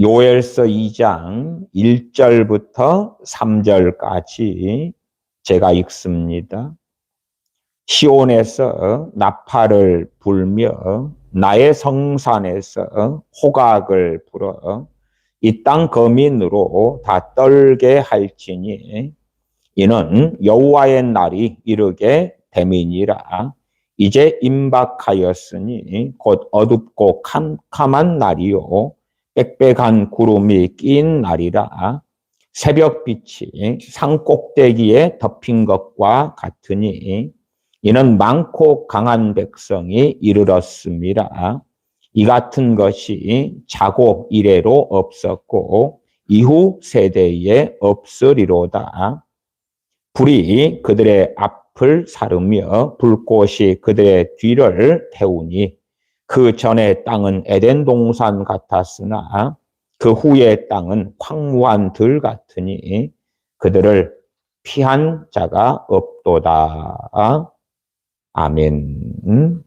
요엘서 2장 1절부터 3절까지 제가 읽습니다. 시온에서 나팔을 불며 나의 성산에서 호각을 불어 이 땅 거민으로 다 떨게 할지니 이는 여호와의 날이 이르게 됨이니라. 이제 임박하였으니 곧 어둡고 캄캄한 날이요 빽빽한 구름이 낀 날이라. 새벽빛이 산꼭대기에 덮인 것과 같으니 이는 많고 강한 백성이 이르렀습니다. 이 같은 것이 자고 이래로 없었고 이후 세대에 없으리로다. 불이 그들의 앞을 사르며 불꽃이 그들의 뒤를 태우니 그 전의 땅은 에덴 동산 같았으나 그 후의 땅은 황무한 들 같으니 그들을 피한 자가 없도다. 아멘.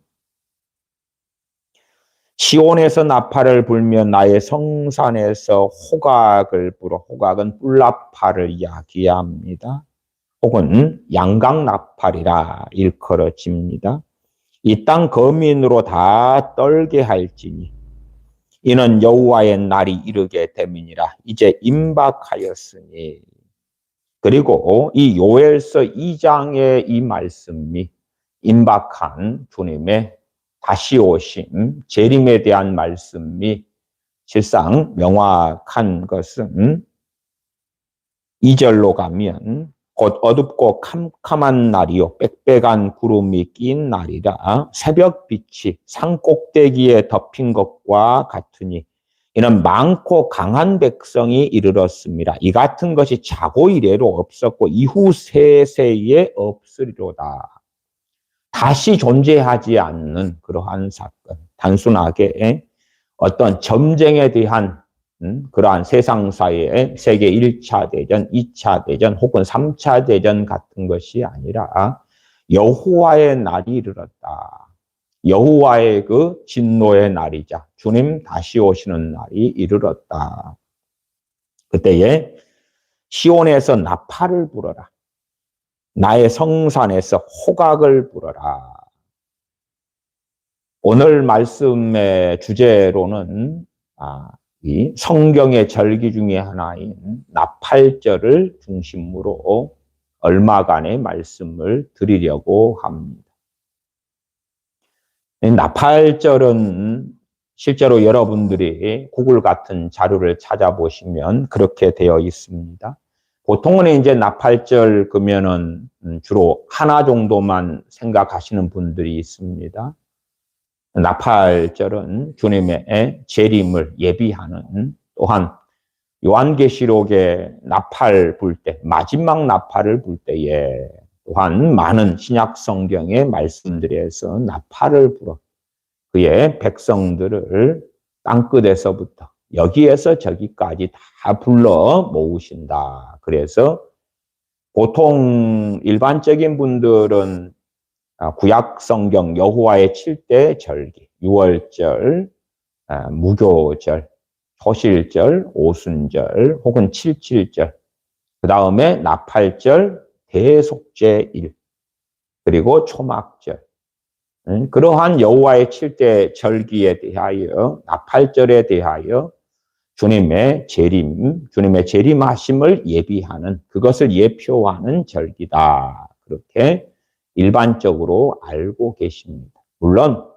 시온에서 나팔을 불며 나의 성산에서 호각을 불어. 호각은 뿔나팔을 이야기합니다. 혹은 양강나팔이라 일컬어집니다. 이 땅 거민으로 다 떨게 할지니 이는 여호와의 날이 이르게 됨이니라. 이제 임박하였으니. 그리고 이 요엘서 2장의 이 말씀이 임박한 주님의 다시 오심, 재림에 대한 말씀이 실상 명확한 것은 2절로 가면 곧 어둡고 캄캄한 날이요 빽빽한 구름이 낀 날이라. 새벽빛이 산꼭대기에 덮인 것과 같으니 이는 많고 강한 백성이 이르렀습니다. 이 같은 것이 자고 이래로 없었고 이후 세세에 없으리로다. 다시 존재하지 않는 그러한 사건. 단순하게 어떤 점쟁에 대한 그러한 세상사의 세계 1차 대전, 2차 대전 혹은 3차 대전 같은 것이 아니라 여호와의 날이 이르렀다. 여호와의 그 진노의 날이자 주님 다시 오시는 날이 이르렀다. 그때에 시온에서 나팔을 불어라. 나의 성산에서 호각을 불어라. 오늘 말씀의 주제로는 이 성경의 절기 중에 하나인 나팔절을 중심으로 얼마간의 말씀을 드리려고 합니다. 나팔절은 실제로 여러분들이 구글 같은 자료를 찾아보시면 그렇게 되어 있습니다. 보통은 이제 나팔절 그러면은 주로 하나 정도만 생각하시는 분들이 있습니다. 나팔절은 주님의 재림을 예비하는, 또한 요한계시록에 나팔 불 때, 마지막 나팔을 불 때에 또한 많은 신약 성경의 말씀들에서 나팔을 불어 그의 백성들을 땅끝에서부터 여기에서 저기까지 다 불러 모으신다. 그래서 보통 일반적인 분들은 구약 성경 여호와의 7대 절기, 유월절, 무교절, 초실절, 오순절 혹은 칠칠절, 그 다음에 나팔절, 대속죄일, 그리고 초막절, 그러한 여호와의 7대 절기에 대하여, 나팔절에 대하여 주님의 재림, 주님의 재림하심을 예비하는, 그것을 예표하는 절기다. 그렇게 일반적으로 알고 계십니다. 물론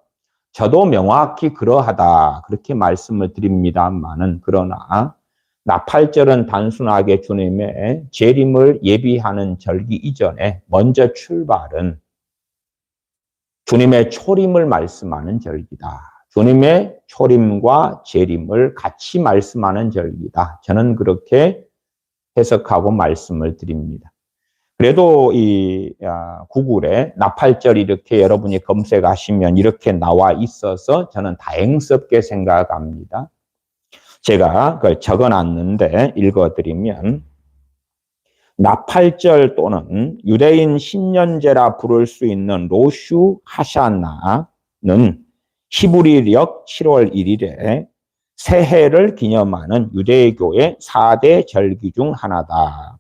저도 명확히 그러하다 그렇게 말씀을 드립니다만은, 그러나 나팔절은 단순하게 주님의 재림을 예비하는 절기 이전에 먼저 출발은 주님의 초림을 말씀하는 절기다. 주님의 초림과 재림을 같이 말씀하는 절기다. 저는 그렇게 해석하고 말씀을 드립니다. 그래도 이 구글에 나팔절 이렇게 여러분이 검색하시면 이렇게 나와 있어서 저는 다행스럽게 생각합니다. 제가 그걸 적어놨는데 읽어드리면, 나팔절 또는 유대인 신년제라 부를 수 있는 로슈 하샤나는 히브리력 7월 1일에 새해를 기념하는 유대교의 4대 절기 중 하나다.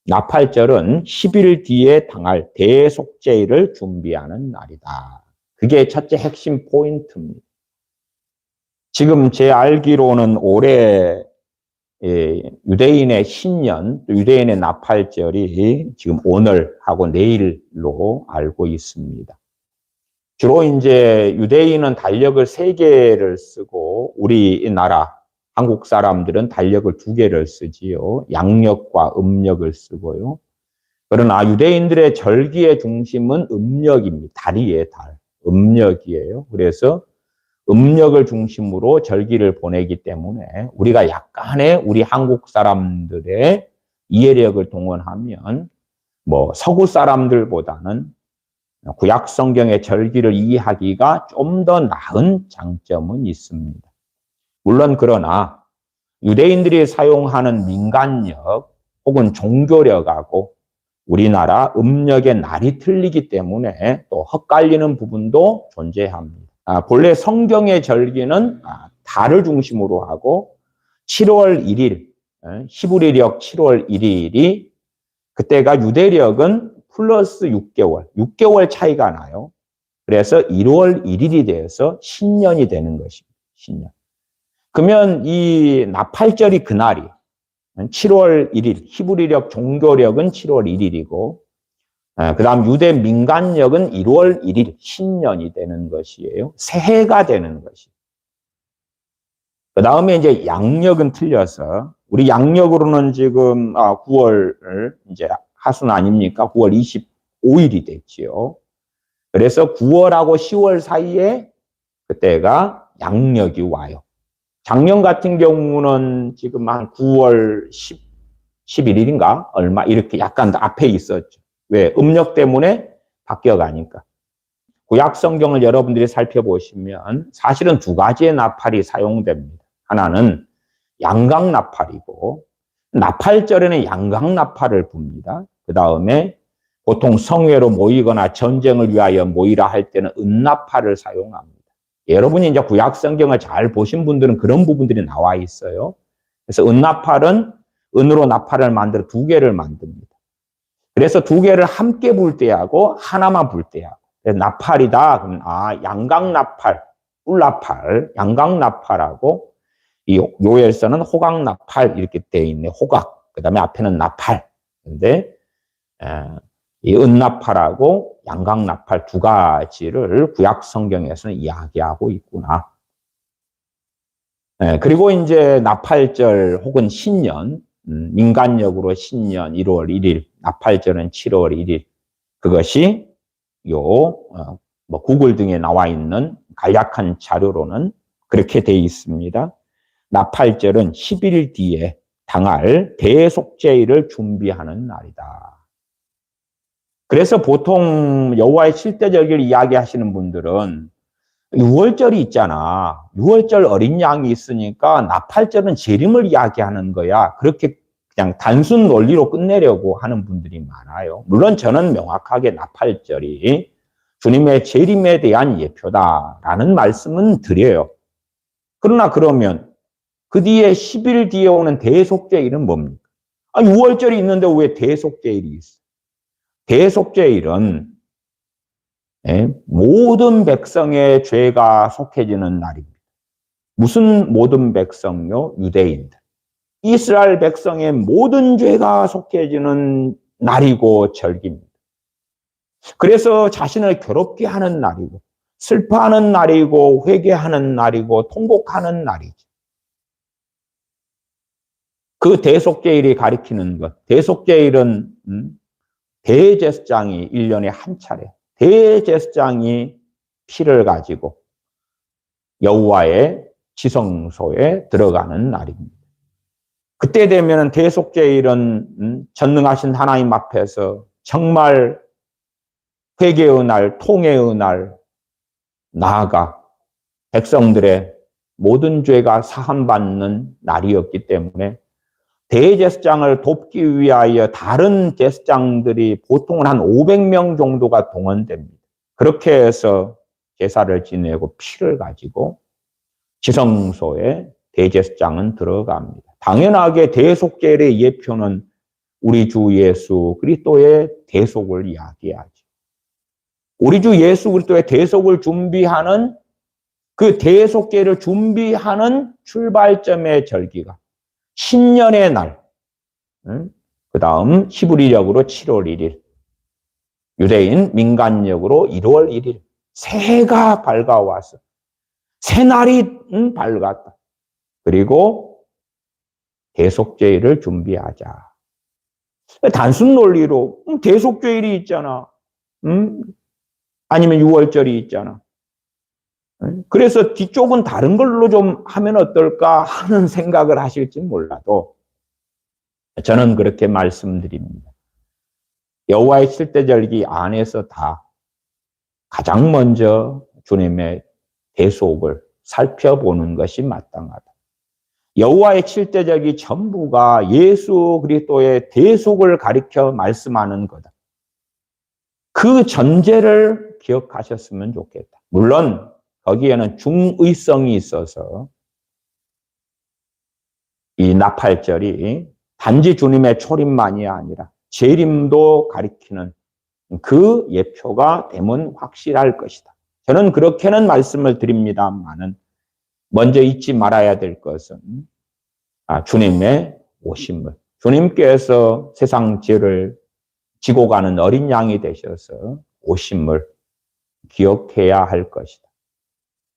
나팔절은 10일 뒤에 당할 대속죄일을 준비하는 날이다. 그게 첫째 핵심 포인트입니다. 지금 제 알기로는 올해 유대인의 신년, 유대인의 나팔절이 지금 오늘하고 내일로 알고 있습니다. 주로 이제 유대인은 달력을 3개를 쓰고 우리나라 한국 사람들은 달력을 2개를 쓰지요. 양력과 음력을 쓰고요. 그러나 유대인들의 절기의 중심은 음력입니다. 달이에요, 달. 음력이에요. 그래서 음력을 중심으로 절기를 보내기 때문에 우리가 약간의 우리 한국 사람들의 이해력을 동원하면 뭐 서구 사람들보다는 구약 성경의 절기를 이해하기가 좀 더 나은 장점은 있습니다. 물론 그러나 유대인들이 사용하는 민간력 혹은 종교력하고 우리나라 음력의 날이 틀리기 때문에 또 헛갈리는 부분도 존재합니다. 본래 성경의 절기는 달을 중심으로 하고 7월 1일, 히브리력 7월 1일이 그때가 유대력은 플러스 6개월 차이가 나요. 그래서 1월 1일이 돼서 신년이 되는 것입니다. 신년. 그러면 이 나팔절이 그날이 7월 1일, 히브리력 종교력은 7월 1일이고 그 다음 유대 민간력은 1월 1일 신년이 되는 것이에요. 새해가 되는 것이에요. 그 다음에 이제 양력은 틀려서 우리 양력으로는 지금 9월 이제 하순 아닙니까? 9월 25일이 됐지요. 그래서 9월하고 10월 사이에 그때가 양력이 와요. 작년 같은 경우는 지금 한 9월 11일인가? 얼마? 이렇게 약간 앞에 있었죠. 왜? 음력 때문에 바뀌어가니까. 구약 성경을 여러분들이 살펴보시면 사실은 2가지의 나팔이 사용됩니다. 하나는 양각 나팔이고 나팔절에는 양각 나팔을 붑니다. 그 다음에 보통 성회로 모이거나 전쟁을 위하여 모이라 할 때는 은나팔을 사용합니다. 여러분이 이제 구약 성경을 잘 보신 분들은 그런 부분들이 나와 있어요. 그래서 은나팔은 은으로 나팔을 만들어 2개를 만듭니다. 그래서 2개를 함께 불 때하고 하나만 불 때하고 나팔이다. 그러면 양각 나팔, 뿔나팔, 양각 나팔하고 이 요엘서는 호각 나팔 이렇게 되어 있네. 호각. 그다음에 앞에는 나팔. 근데 이 은나팔하고 양각나팔 2가지를 구약 성경에서는 이야기하고 있구나. 그리고 이제 나팔절 혹은 신년, 민간력으로 신년 1월 1일, 나팔절은 7월 1일. 그것이 구글 등에 나와 있는 간략한 자료로는 그렇게 되어 있습니다. 나팔절은 11일 뒤에 당할 대속죄일을 준비하는 날이다. 그래서 보통 여호와의 7대 절기를 이야기하시는 분들은 6월절이 있잖아. 6월절 어린 양이 있으니까 나팔절은 재림을 이야기하는 거야. 그렇게 그냥 단순 논리로 끝내려고 하는 분들이 많아요. 물론 저는 명확하게 나팔절이 주님의 재림에 대한 예표다라는 말씀은 드려요. 그러나 그러면 그 뒤에 10일 뒤에 오는 대속죄일은 뭡니까? 6월절이 있는데 왜 대속죄일이 있어? 대속죄일은 모든 백성의 죄가 속해지는 날입니다. 무슨 모든 백성요? 유대인들. 이스라엘 백성의 모든 죄가 속해지는 날이고 절기입니다. 그래서 자신을 괴롭게 하는 날이고 슬퍼하는 날이고 회개하는 날이고 통곡하는 날이죠. 그 대속죄일이 가리키는 것. 대속죄일은 대제사장이 1년에 한 차례 대제사장이 피를 가지고 여호와의 지성소에 들어가는 날입니다. 그때 되면 대속죄일은 전능하신 하나님 앞에서 정말 회개의 날, 통회의 날 나아가 백성들의 모든 죄가 사함받는 날이었기 때문에 대제사장을 돕기 위하여 다른 제사장들이 보통은 한 500명 정도가 동원됩니다. 그렇게 해서 제사를 지내고 피를 가지고 지성소에 대제사장은 들어갑니다. 당연하게 대속죄의 예표는 우리 주 예수 그리스도의 대속을 이야기하죠. 우리 주 예수 그리스도의 대속을 준비하는 그 대속죄를 준비하는 출발점의 절기가 신년의 날, 그 다음 히브리력으로 7월 1일, 유대인 민간력으로 1월 1일, 새해가 밝아와서 새날이 밝았다. 그리고 대속죄일을 준비하자. 단순 논리로 대속죄일이 있잖아. 아니면 6월절이 있잖아. 그래서 뒤쪽은 다른 걸로 좀 하면 어떨까 하는 생각을 하실지 몰라도 저는 그렇게 말씀드립니다. 여호와의 칠대절기 안에서 다 가장 먼저 주님의 대속을 살펴보는 것이 마땅하다. 여호와의 칠대절기 전부가 예수 그리스도의 대속을 가리켜 말씀하는 거다. 그 전제를 기억하셨으면 좋겠다. 물론 거기에는 중의성이 있어서 이 나팔절이 단지 주님의 초림만이 아니라 재림도 가리키는 그 예표가 되면 확실할 것이다. 저는 그렇게는 말씀을 드립니다만은 먼저 잊지 말아야 될 것은 주님의 오심을, 주님께서 세상 죄를 지고 가는 어린 양이 되셔서 오심을 기억해야 할 것이다.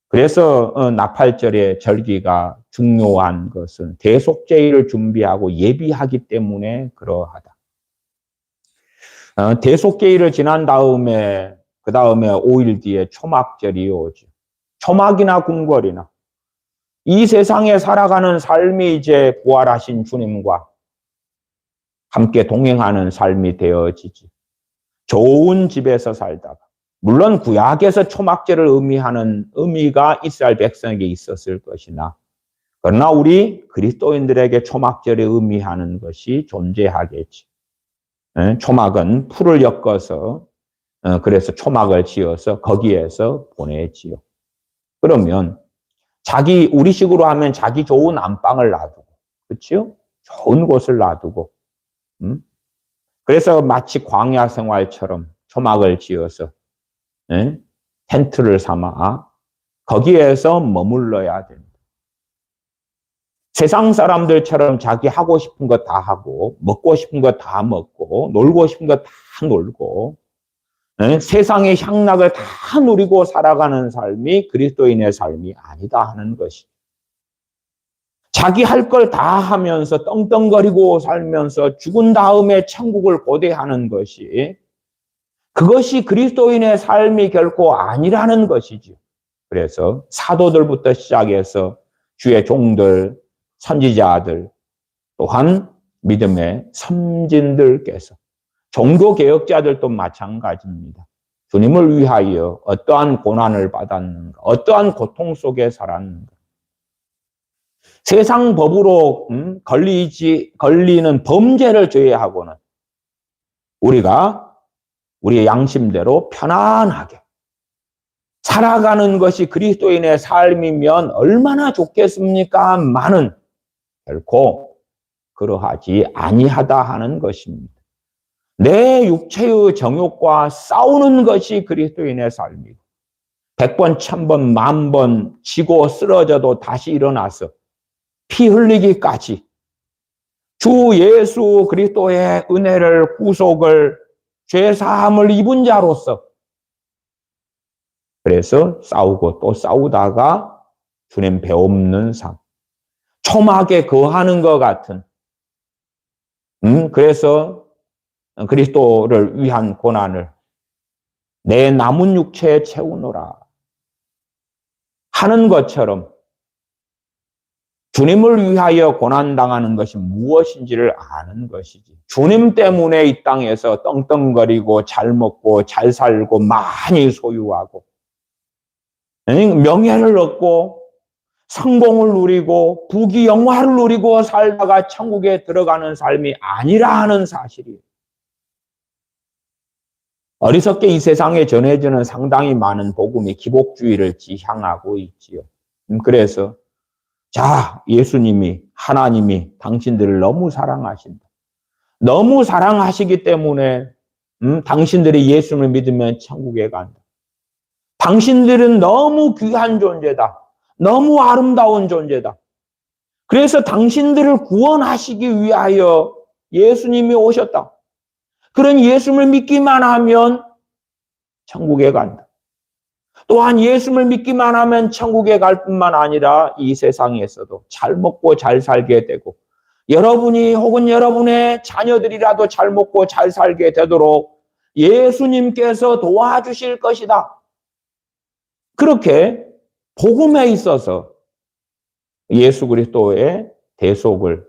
그래서 나팔절의 절기가 중요한 것은 대속죄일을 준비하고 예비하기 때문에 그러하다. 대속죄일을 지난 다음에 그 다음에 5일 뒤에 초막절이 오죠. 초막이나 궁궐이나 이 세상에 살아가는 삶이 이제 부활하신 주님과 함께 동행하는 삶이 되어지지. 좋은 집에서 살다가 물론 구약에서 초막절을 의미하는 의미가 이스라엘 백성에게 있었을 것이나 그러나 우리 그리스도인들에게 초막절을 의미하는 것이 존재하겠지. 초막은 풀을 엮어서 그래서 초막을 지어서 거기에서 보내지요. 그러면 우리식으로 하면 자기 좋은 안방을 놔두고, 그렇죠? 좋은 곳을 놔두고, 그래서 마치 광야 생활처럼 초막을 지어서 텐트를 삼아 거기에서 머물러야 된다. 세상 사람들처럼 자기 하고 싶은 거 다 하고 먹고 싶은 거 다 먹고 놀고 싶은 거 다 놀고 세상의 향락을 다 누리고 살아가는 삶이 그리스도인의 삶이 아니다 하는 것이. 자기 할 걸 다 하면서 떵떵거리고 살면서 죽은 다음에 천국을 고대하는 것이 그것이 그리스도인의 삶이 결코 아니라는 것이죠. 그래서 사도들부터 시작해서 주의 종들, 선지자들, 또한 믿음의 선진들께서 종교개혁자들도 마찬가지입니다. 주님을 위하여 어떠한 고난을 받았는가, 어떠한 고통 속에 살았는가. 세상 법으로 걸리는 범죄를 제외하고는 우리가 우리의 양심대로 편안하게 살아가는 것이 그리스도인의 삶이면 얼마나 좋겠습니까? 많은 결코 그러하지 아니하다 하는 것입니다. 내 육체의 정욕과 싸우는 것이 그리스도인의 삶이고 100번, 1000번, 10,000번 지고 쓰러져도 다시 일어나서 피 흘리기까지 주 예수 그리스도의 은혜를 구속을 죄사함을 입은 자로서 그래서 싸우고 또 싸우다가 주님 배없는 삶 초막에 거하는 것 같은 그래서 그리스도를 위한 고난을 내 남은 육체에 채우노라 하는 것처럼 주님을 위하여 고난당하는 것이 무엇인지를 아는 것이지. 주님 때문에 이 땅에서 떵떵거리고 잘 먹고 잘 살고 많이 소유하고 명예를 얻고 성공을 누리고 부귀 영화를 누리고 살다가 천국에 들어가는 삶이 아니라 하는 사실이에요. 어리석게 이 세상에 전해지는 상당히 많은 복음이 기복주의를 지향하고 있지요. 그래서 자, 예수님이, 하나님이 당신들을 너무 사랑하신다. 너무 사랑하시기 때문에 당신들이 예수를 믿으면 천국에 간다. 당신들은 너무 귀한 존재다. 너무 아름다운 존재다. 그래서 당신들을 구원하시기 위하여 예수님이 오셨다. 그런 예수를 믿기만 하면 천국에 간다. 또한 예수를 믿기만 하면 천국에 갈 뿐만 아니라 이 세상에서도 잘 먹고 잘 살게 되고 여러분이 혹은 여러분의 자녀들이라도 잘 먹고 잘 살게 되도록 예수님께서 도와주실 것이다. 그렇게 복음에 있어서 예수 그리스도의 대속을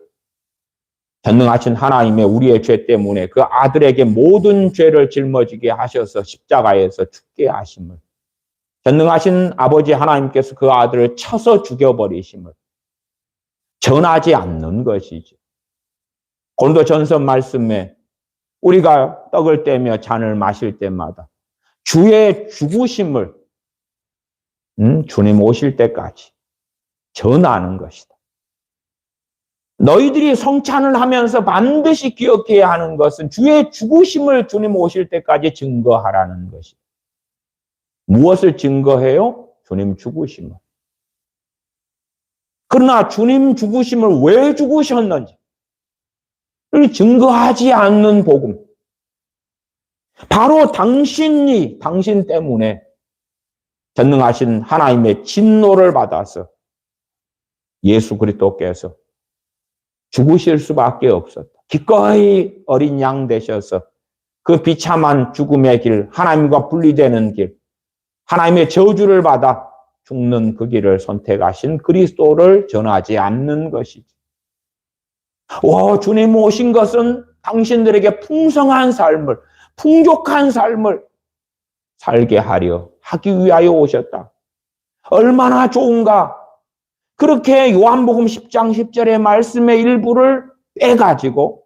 전능하신 하나님의 우리의 죄 때문에 그 아들에게 모든 죄를 짊어지게 하셔서 십자가에서 죽게 하심을 전능하신 아버지 하나님께서 그 아들을 쳐서 죽여버리심을 전하지 않는 것이죠. 고린도전서 말씀에 우리가 떡을 떼며 잔을 마실 때마다 주의 죽으심을 주님 오실 때까지 전하는 것이다. 너희들이 성찬을 하면서 반드시 기억해야 하는 것은 주의 죽으심을 주님 오실 때까지 증거하라는 것이다. 무엇을 증거해요? 주님 죽으심을. 그러나 주님 죽으심을 왜 죽으셨는지 증거하지 않는 복음. 바로 당신 때문에 전능하신 하나님의 진노를 받아서 예수 그리스도께서 죽으실 수밖에 없었다. 기꺼이 어린 양 되셔서 그 비참한 죽음의 길, 하나님과 분리되는 길, 하나님의 저주를 받아 죽는 그 길을 선택하신 그리스도를 전하지 않는 것이지. 주님 오신 것은 당신들에게 풍성한 삶을, 풍족한 삶을 살게 하기 위하여 오셨다. 얼마나 좋은가. 그렇게 요한복음 10장 10절의 말씀의 일부를 빼가지고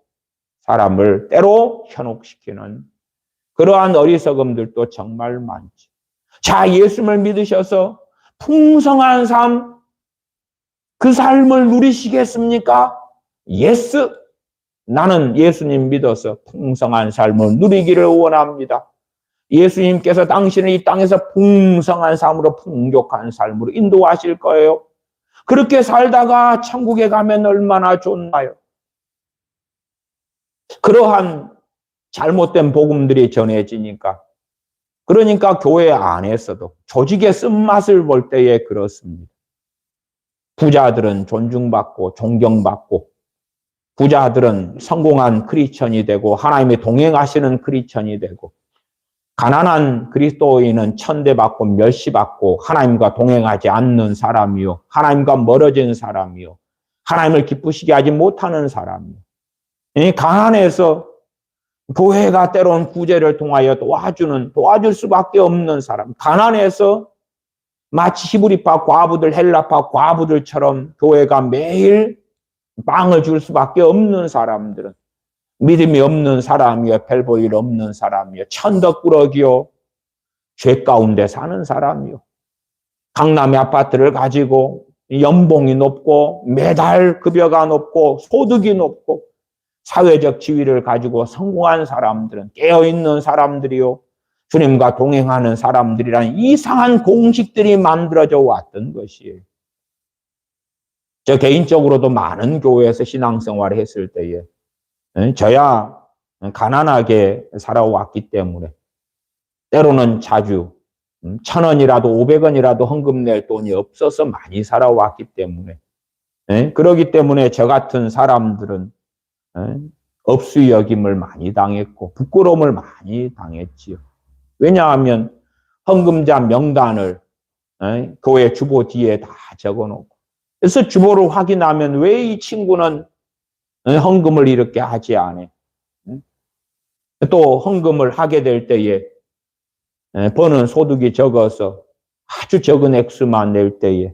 사람을 때로 현혹시키는 그러한 어리석음들도 정말 많지. 자, 예수를 믿으셔서 풍성한 삶, 그 삶을 누리시겠습니까? 예스! 나는 예수님 믿어서 풍성한 삶을 누리기를 원합니다. 예수님께서 당신을 이 땅에서 풍성한 삶으로 풍족한 삶으로 인도하실 거예요. 그렇게 살다가 천국에 가면 얼마나 좋나요? 그러한 잘못된 복음들이 전해지니까 그러니까 교회 안에서도 조직의 쓴맛을 볼 때에 그렇습니다. 부자들은 존중받고 존경받고 부자들은 성공한 크리스천이 되고 하나님의 동행하시는 크리스천이 되고 가난한 그리스도인은 천대받고 멸시받고 하나님과 동행하지 않는 사람이요. 하나님과 멀어진 사람이요. 하나님을 기쁘시게 하지 못하는 사람이요. 가난해서 교회가 때론 구제를 통하여 도와줄 수밖에 없는 사람. 가난해서 마치 히브리파 과부들, 헬라파 과부들처럼 교회가 매일 빵을 줄 수밖에 없는 사람들은 믿음이 없는 사람이요, 별 볼 일 없는 사람이요, 천덕꾸러기요, 죄 가운데 사는 사람이요. 강남의 아파트를 가지고 연봉이 높고 매달 급여가 높고 소득이 높고 사회적 지위를 가지고 성공한 사람들은 깨어있는 사람들이요, 주님과 동행하는 사람들이라는 이상한 공식들이 만들어져 왔던 것이에요. 저 개인적으로도 많은 교회에서 신앙생활을 했을 때에 저야 가난하게 살아왔기 때문에 때로는 자주 1,000원이라도 500원이라도 헌금 낼 돈이 없어서 많이 살아왔기 때문에 그러기 때문에 저 같은 사람들은 업수 여김을 많이 당했고 부끄러움을 많이 당했지요. 왜냐하면 헌금자 명단을 교회 주보 뒤에 다 적어놓고 그래서 주보를 확인하면 왜 이 친구는 헌금을 이렇게 하지 않아. 또 헌금을 하게 될 때에 버는 소득이 적어서 아주 적은 액수만 낼 때에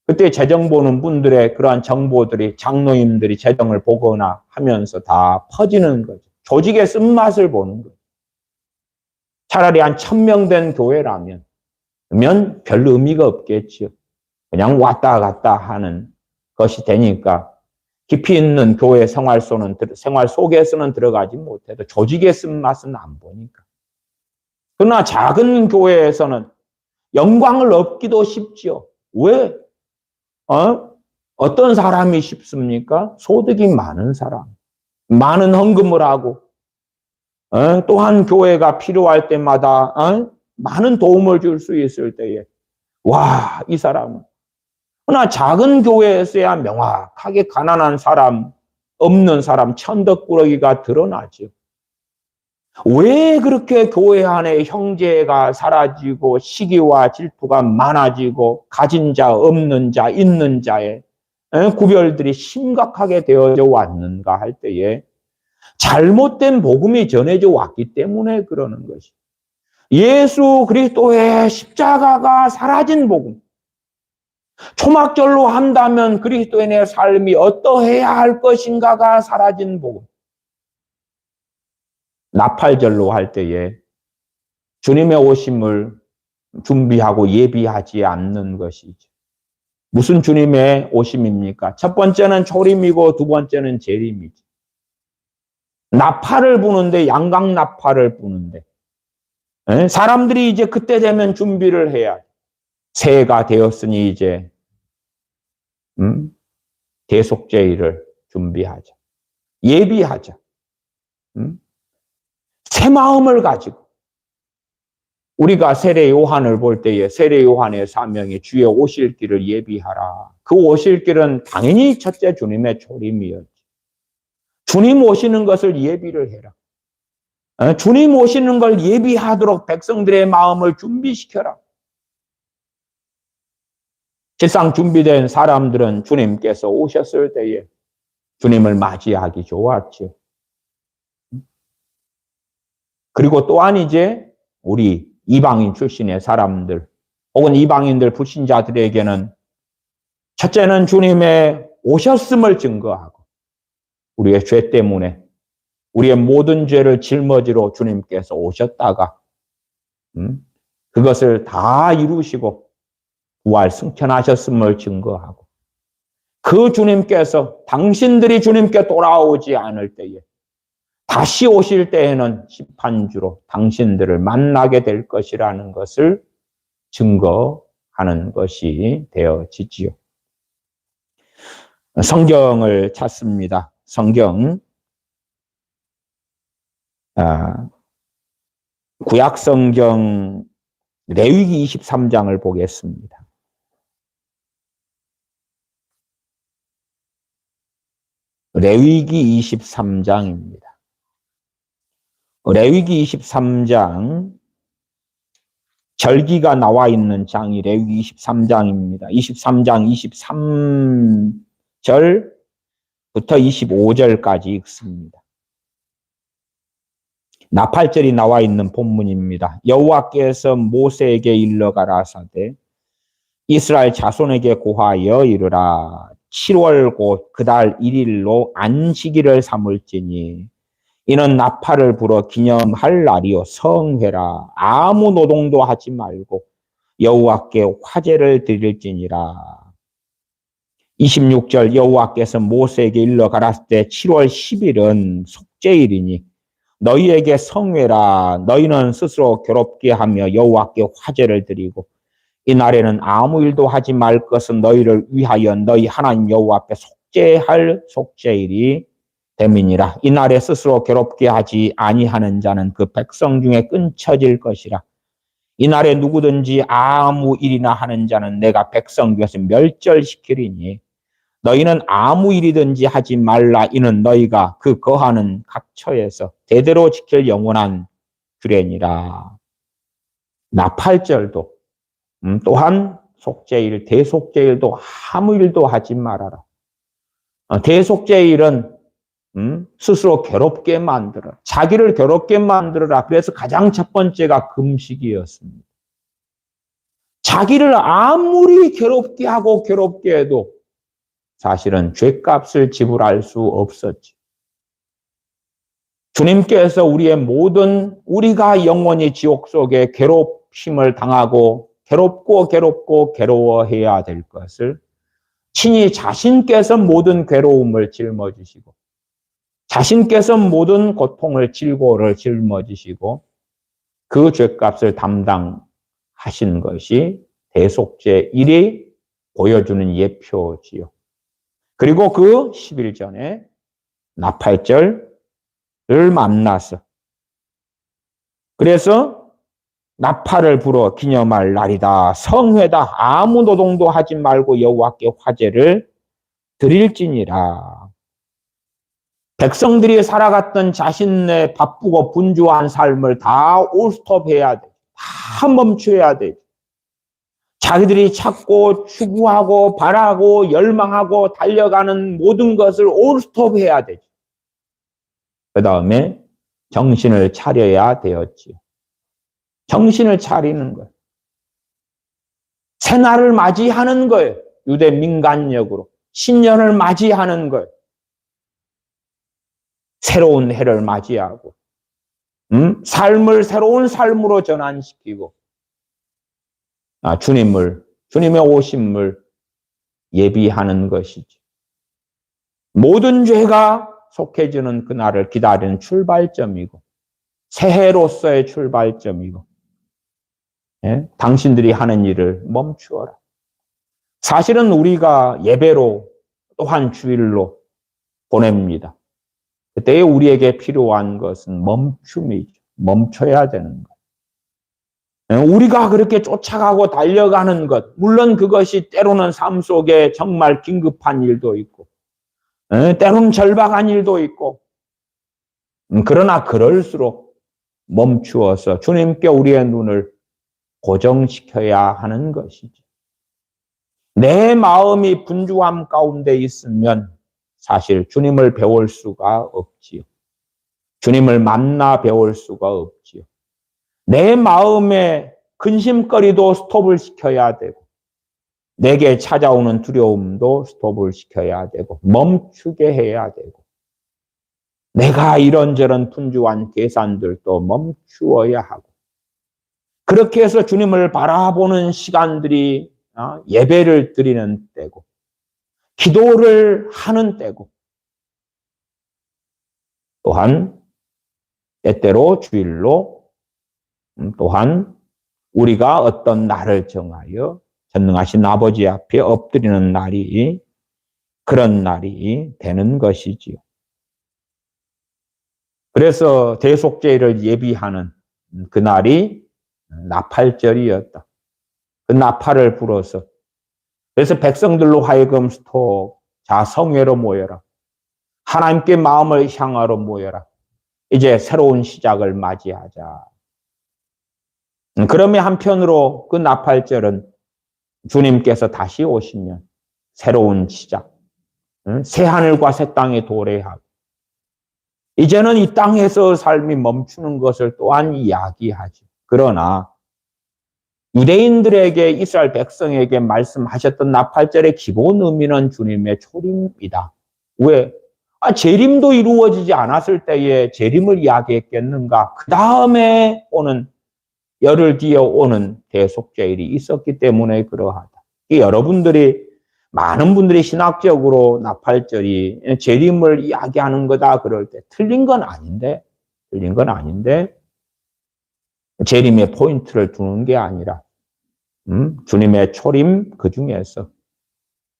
그때 재정 보는 분들의 그러한 정보들이 장로님들이 재정을 보거나 하면서 다 퍼지는 거죠. 조직의 쓴맛을 보는 거죠. 차라리 한 1,000명 된 교회라면 별 의미가 없겠지요. 그냥 왔다 갔다 하는 것이 되니까 깊이 있는 교회 생활 속에서는 들어가지 못해도 조직의 쓴맛은 안 보니까. 그러나 작은 교회에서는 영광을 얻기도 쉽지요. 왜? 어떤 사람이 쉽습니까? 소득이 많은 사람. 많은 헌금을 하고, 또한 교회가 필요할 때마다, 많은 도움을 줄 수 있을 때에, 와, 이 사람은. 그러나 작은 교회에서야 명확하게 가난한 사람, 없는 사람, 천덕꾸러기가 드러나죠. 왜 그렇게 교회 안에 형제가 사라지고 시기와 질투가 많아지고 가진 자, 없는 자, 있는 자의 구별들이 심각하게 되어져 왔는가 할 때에 잘못된 복음이 전해져 왔기 때문에 그러는 것이. 예수 그리스도의 십자가가 사라진 복음. 초막절로 한다면 그리스도인의 삶이 어떠해야 할 것인가가 사라진 복음. 나팔절로 할 때에 주님의 오심을 준비하고 예비하지 않는 것이죠. 무슨 주님의 오심입니까? 첫 번째는 초림이고 두 번째는 재림이죠. 나팔을 부는데 양각 나팔을 부는데 사람들이 이제 그때 되면 준비를 해야 새해가 되었으니 이제 대속죄일을 준비하자. 예비하자. 새 마음을 가지고 우리가 세례 요한을 볼 때에 세례 요한의 사명이 주의 오실 길을 예비하라. 그 오실 길은 당연히 첫째 주님의 초림이었지. 주님 오시는 것을 예비를 해라. 주님 오시는 걸 예비하도록 백성들의 마음을 준비시켜라. 실상 준비된 사람들은 주님께서 오셨을 때에 주님을 맞이하기 좋았죠. 그리고 또한 이제 우리 이방인 출신의 사람들 혹은 이방인들 불신자들에게는 첫째는 주님의 오셨음을 증거하고 우리의 죄 때문에 우리의 모든 죄를 짊어지러 주님께서 오셨다가 그것을 다 이루시고 부활 승천하셨음을 증거하고 그 주님께서 당신들이 주님께 돌아오지 않을 때에 다시 오실 때에는 심판주로 당신들을 만나게 될 것이라는 것을 증거하는 것이 되어지지요. 성경을 찾습니다. 성경 구약 성경 레위기 23장을 보겠습니다. 레위기 23장입니다. 레위기 23장 절기가 나와 있는 장이 레위기 23장입니다. 23장 23절부터 25절까지 읽습니다. 나팔절이 나와 있는 본문입니다. 여호와께서 모세에게 일러 가라사대 이스라엘 자손에게 고하여 이르라 7월 곧 그달 1일로 안식일을 삼을지니 이는 나팔을 불어 기념할 날이요 성회라 아무 노동도 하지 말고 여호와께 화제를 드릴지니라. 26절 여호와께서 모세에게 일러 가라사대 7월 10일은 속죄일이니 너희에게 성회라 너희는 스스로 괴롭게 하며 여호와께 화제를 드리고 이 날에는 아무 일도 하지 말 것은 너희를 위하여 너희 하나님 여호와 앞에 속죄할 속죄일이 됨이니라. 이 날에 스스로 괴롭게 하지 아니하는 자는 그 백성 중에 끊쳐질 것이라. 이 날에 누구든지 아무 일이나 하는 자는 내가 백성 중에서 멸절시키리니 너희는 아무 일이든지 하지 말라. 이는 너희가 그 거하는 각 처에서 대대로 지킬 영원한 규례니라. 나팔절도 또한 속죄일, 대속죄일도 아무 일도 하지 말아라. 대속죄일은 스스로 괴롭게 만들어 자기를 괴롭게 만들어라. 그래서 가장 첫 번째가 금식이었습니다. 자기를 아무리 괴롭게 하고 괴롭게 해도 사실은 죄값을 지불할 수 없었지. 주님께서 우리의 모든 우리가 영원히 지옥 속에 괴롭힘을 당하고 괴롭고 괴로워해야 될 것을 친히 자신께서 모든 괴로움을 짊어지시고 자신께서 모든 고통을 질고를 짊어지시고 그 죄값을 담당하신 것이 대속죄 1이 보여주는 예표지요. 그리고 그 10일 전에 나팔절을 만나서 그래서 나팔을 불어 기념할 날이다. 성회다. 아무 노동도 하지 말고 여호와께 화제를 드릴지니라. 백성들이 살아갔던 자신의 바쁘고 분주한 삶을 다 올스톱해야 돼. 다 멈춰야 돼. 자기들이 찾고 추구하고 바라고 열망하고 달려가는 모든 것을 올스톱해야 되죠. 그 다음에 정신을 차려야 되었지요. 정신을 차리는 거예요. 새날을 맞이하는 거예요. 유대 민간력으로. 신년을 맞이하는 거예요. 새로운 해를 맞이하고 삶을 새로운 삶으로 전환시키고 주님의 오심을 예비하는 것이죠. 모든 죄가 속해지는 그날을 기다리는 출발점이고 새해로서의 출발점이고 예? 당신들이 하는 일을 멈추어라. 사실은 우리가 예배로 또한 주일로 보냅니다. 그때 우리에게 필요한 것은 멈춤이죠. 멈춰야 되는 것. 우리가 그렇게 쫓아가고 달려가는 것, 물론 그것이 때로는 삶 속에 정말 긴급한 일도 있고, 때로는 절박한 일도 있고, 그러나 그럴수록 멈추어서 주님께 우리의 눈을 고정시켜야 하는 것이죠. 내 마음이 분주함 가운데 있으면 사실 주님을 배울 수가 없지요. 주님을 만나 배울 수가 없지요. 내 마음의 근심거리도 스톱을 시켜야 되고 내게 찾아오는 두려움도 스톱을 시켜야 되고 멈추게 해야 되고 내가 이런저런 분주한 계산들도 멈추어야 하고 그렇게 해서 주님을 바라보는 시간들이 예배를 드리는 때고 기도를 하는 때고 또한 때때로 주일로 또한 우리가 어떤 날을 정하여 전능하신 아버지 앞에 엎드리는 날이 그런 날이 되는 것이지요. 그래서 대속죄를 예비하는 그 날이 나팔절이었다. 그 나팔을 불어서 그래서 백성들로 하여금 자 성회로 모여라. 하나님께 마음을 향하러 모여라. 이제 새로운 시작을 맞이하자. 그러면 한편으로 그 나팔절은 주님께서 다시 오시면 새로운 시작, 새 하늘과 새 땅에 도래하고 이제는 이 땅에서 삶이 멈추는 것을 또한 이야기하죠. 그러나 유대인들에게 이스라엘 백성에게 말씀하셨던 나팔절의 기본 의미는 주님의 초림이다. 왜? 재림도 이루어지지 않았을 때에 재림을 이야기했겠는가? 그 다음에 오는 열흘 뒤에 오는 대속죄일이 있었기 때문에 그러하다. 많은 분들이 신학적으로 나팔절이 재림을 이야기하는 거다 그럴 때 틀린 건 아닌데 재림의 포인트를 두는 게 아니라 주님의 초림 그 중에서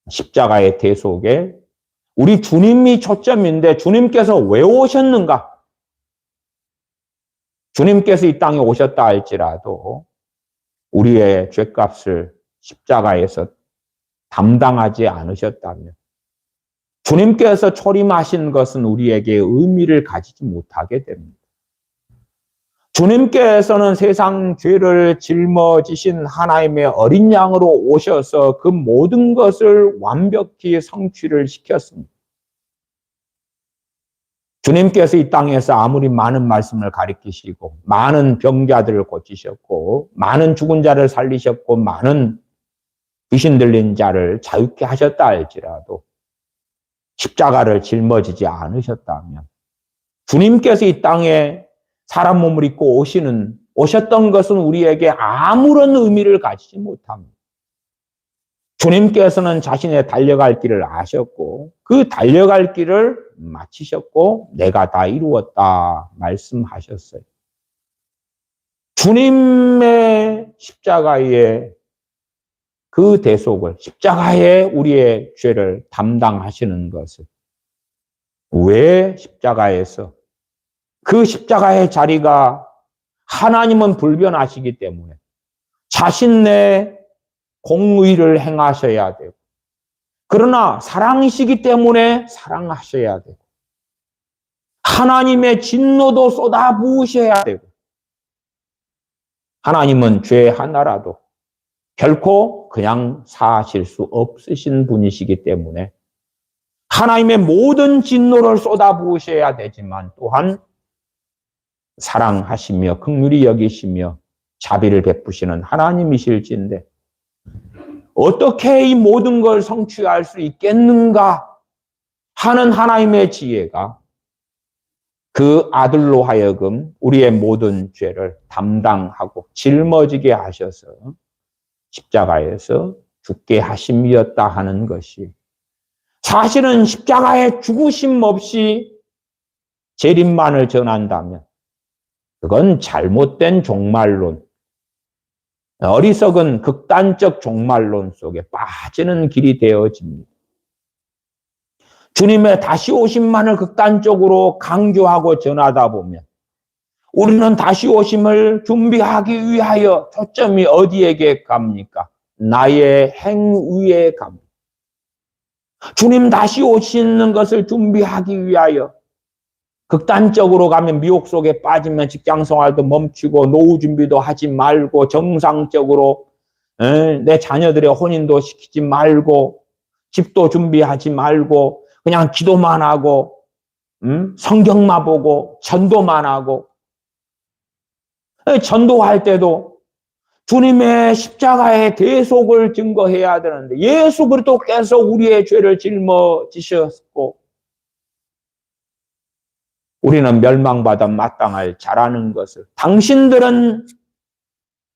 십자가의 대속에 우리 주님이 초점인데 주님께서 왜 오셨는가? 주님께서 이 땅에 오셨다 할지라도 우리의 죄값을 십자가에서 담당하지 않으셨다면 주님께서 초림하신 것은 우리에게 의미를 가지지 못하게 됩니다. 주님께서는 세상 죄를 짊어지신 하나님의 어린 양으로 오셔서 그 모든 것을 완벽히 성취를 시켰습니다. 주님께서 이 땅에서 아무리 많은 말씀을 가르치시고 많은 병자들을 고치셨고 많은 죽은 자를 살리셨고 많은 귀신 들린 자를 자유케 하셨다 할지라도 십자가를 짊어지지 않으셨다면 주님께서 이 땅에 사람 몸을 입고 오셨던 것은 우리에게 아무런 의미를 가지지 못합니다. 주님께서는 자신의 달려갈 길을 아셨고 그 달려갈 길을 마치셨고 내가 다 이루었다 말씀하셨어요. 주님의 십자가의 그 대속을, 십자가에 우리의 죄를 담당하시는 것을, 왜 십자가에서 그 십자가의 자리가 하나님은 불변하시기 때문에 자신의 공의를 행하셔야 되고, 그러나 사랑이시기 때문에 사랑하셔야 되고, 하나님의 진노도 쏟아부으셔야 되고, 하나님은 죄 하나라도 결코 그냥 사하실 수 없으신 분이시기 때문에 하나님의 모든 진노를 쏟아부으셔야 되지만 또한 사랑하시며 긍휼히 여기시며 자비를 베푸시는 하나님이실진데 어떻게 이 모든 걸 성취할 수 있겠는가 하는 하나님의 지혜가 그 아들로 하여금 우리의 모든 죄를 담당하고 짊어지게 하셔서 십자가에서 죽게 하심이었다 하는 것이, 사실은 십자가의 죽으심 없이 재림만을 전한다면 그건 잘못된 종말론, 어리석은 극단적 종말론 속에 빠지는 길이 되어집니다. 주님의 다시 오심만을 극단적으로 강조하고 전하다 보면 우리는 다시 오심을 준비하기 위하여 초점이 어디에게 갑니까? 나의 행위에 갑니다. 주님 다시 오시는 것을 준비하기 위하여 극단적으로 가면 미혹 속에 빠지면 직장 생활도 멈추고 노후 준비도 하지 말고 정상적으로 내 자녀들의 혼인도 시키지 말고 집도 준비하지 말고 그냥 기도만 하고 성경만 보고 전도만 하고, 전도할 때도 주님의 십자가의 대속을 증거해야 되는데 예수 그리스도께서 우리의 죄를 짊어지셨고 우리는 멸망받아 마땅할 자라는 것을, 당신들은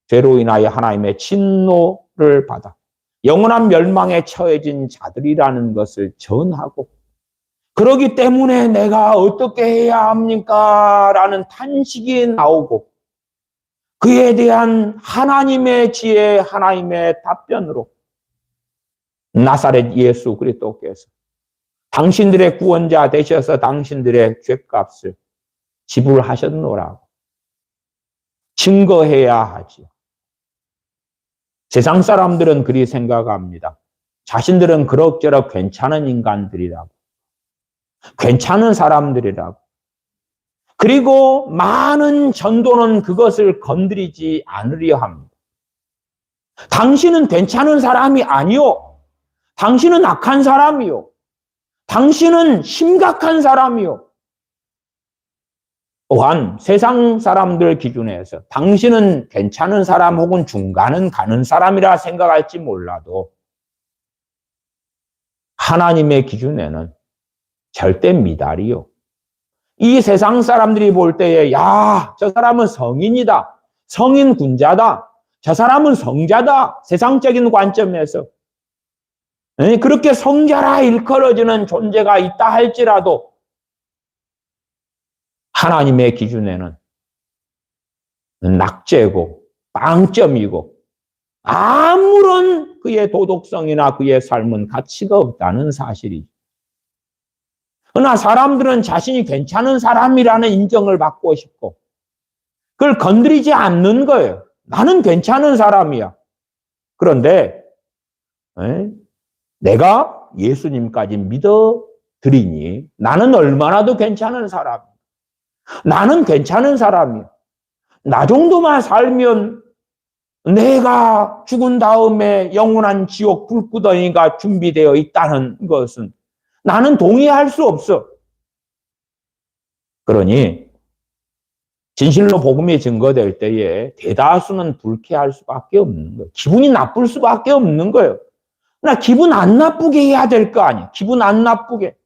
죄로 인하여 하나님의 진노를 받아 영원한 멸망에 처해진 자들이라는 것을 전하고, 그러기 때문에 내가 어떻게 해야 합니까? 라는 탄식이 나오고 그에 대한 하나님의 지혜, 하나님의 답변으로 나사렛 예수 그리스도께서 당신들의 구원자 되셔서 당신들의 죄값을 지불하셨노라고 증거해야 하지요. 세상 사람들은 그리 생각합니다. 자신들은 그럭저럭 괜찮은 인간들이라고, 괜찮은 사람들이라고. 그리고 많은 전도는 그것을 건드리지 않으려 합니다. 당신은 괜찮은 사람이 아니요. 당신은 악한 사람이요. 당신은 심각한 사람이요. 또한 세상 사람들 기준에서 당신은 괜찮은 사람 혹은 중간은 가는 사람이라 생각할지 몰라도 하나님의 기준에는 절대 미달이요. 이 세상 사람들이 볼 때에 야, 저 사람은 성인이다. 성인군자다. 저 사람은 성자다. 세상적인 관점에서 그렇게 성자라 일컬어지는 존재가 있다 할지라도 하나님의 기준에는 낙제고 빵점이고 아무런 그의 도덕성이나 그의 삶은 가치가 없다는 사실이죠. 그러나 사람들은 자신이 괜찮은 사람이라는 인정을 받고 싶고 그걸 건드리지 않는 거예요. 나는 괜찮은 사람이야. 그런데 내가 예수님까지 믿어드리니 나는 얼마나 더 괜찮은 사람이야. 나는 괜찮은 사람이야. 나 정도만 살면 내가 죽은 다음에 영원한 지옥 불구덩이가 준비되어 있다는 것은 나는 동의할 수 없어. 그러니 진실로 복음이 증거될 때에 대다수는 불쾌할 수밖에 없는 거예요. 기분이 나쁠 수밖에 없는 거예요. 나 기분 안 나쁘게 해야 될 거 아니에요. 기분 안 나쁘게.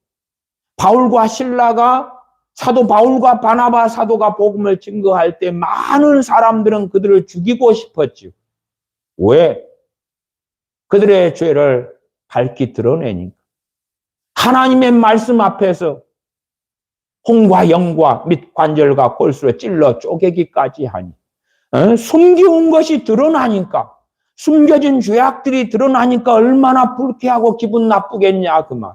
바울과 신라가, 사도 바울과 바나바 사도가 복음을 증거할 때 많은 사람들은 그들을 죽이고 싶었죠. 왜? 그들의 죄를 밝히 드러내니까 하나님의 말씀 앞에서 홍과 영과 및 관절과 골수로 찔러 쪼개기까지 하니 숨겨온 것이 드러나니까 숨겨진 죄악들이 드러나니까 얼마나 불쾌하고 기분 나쁘겠냐 그 말.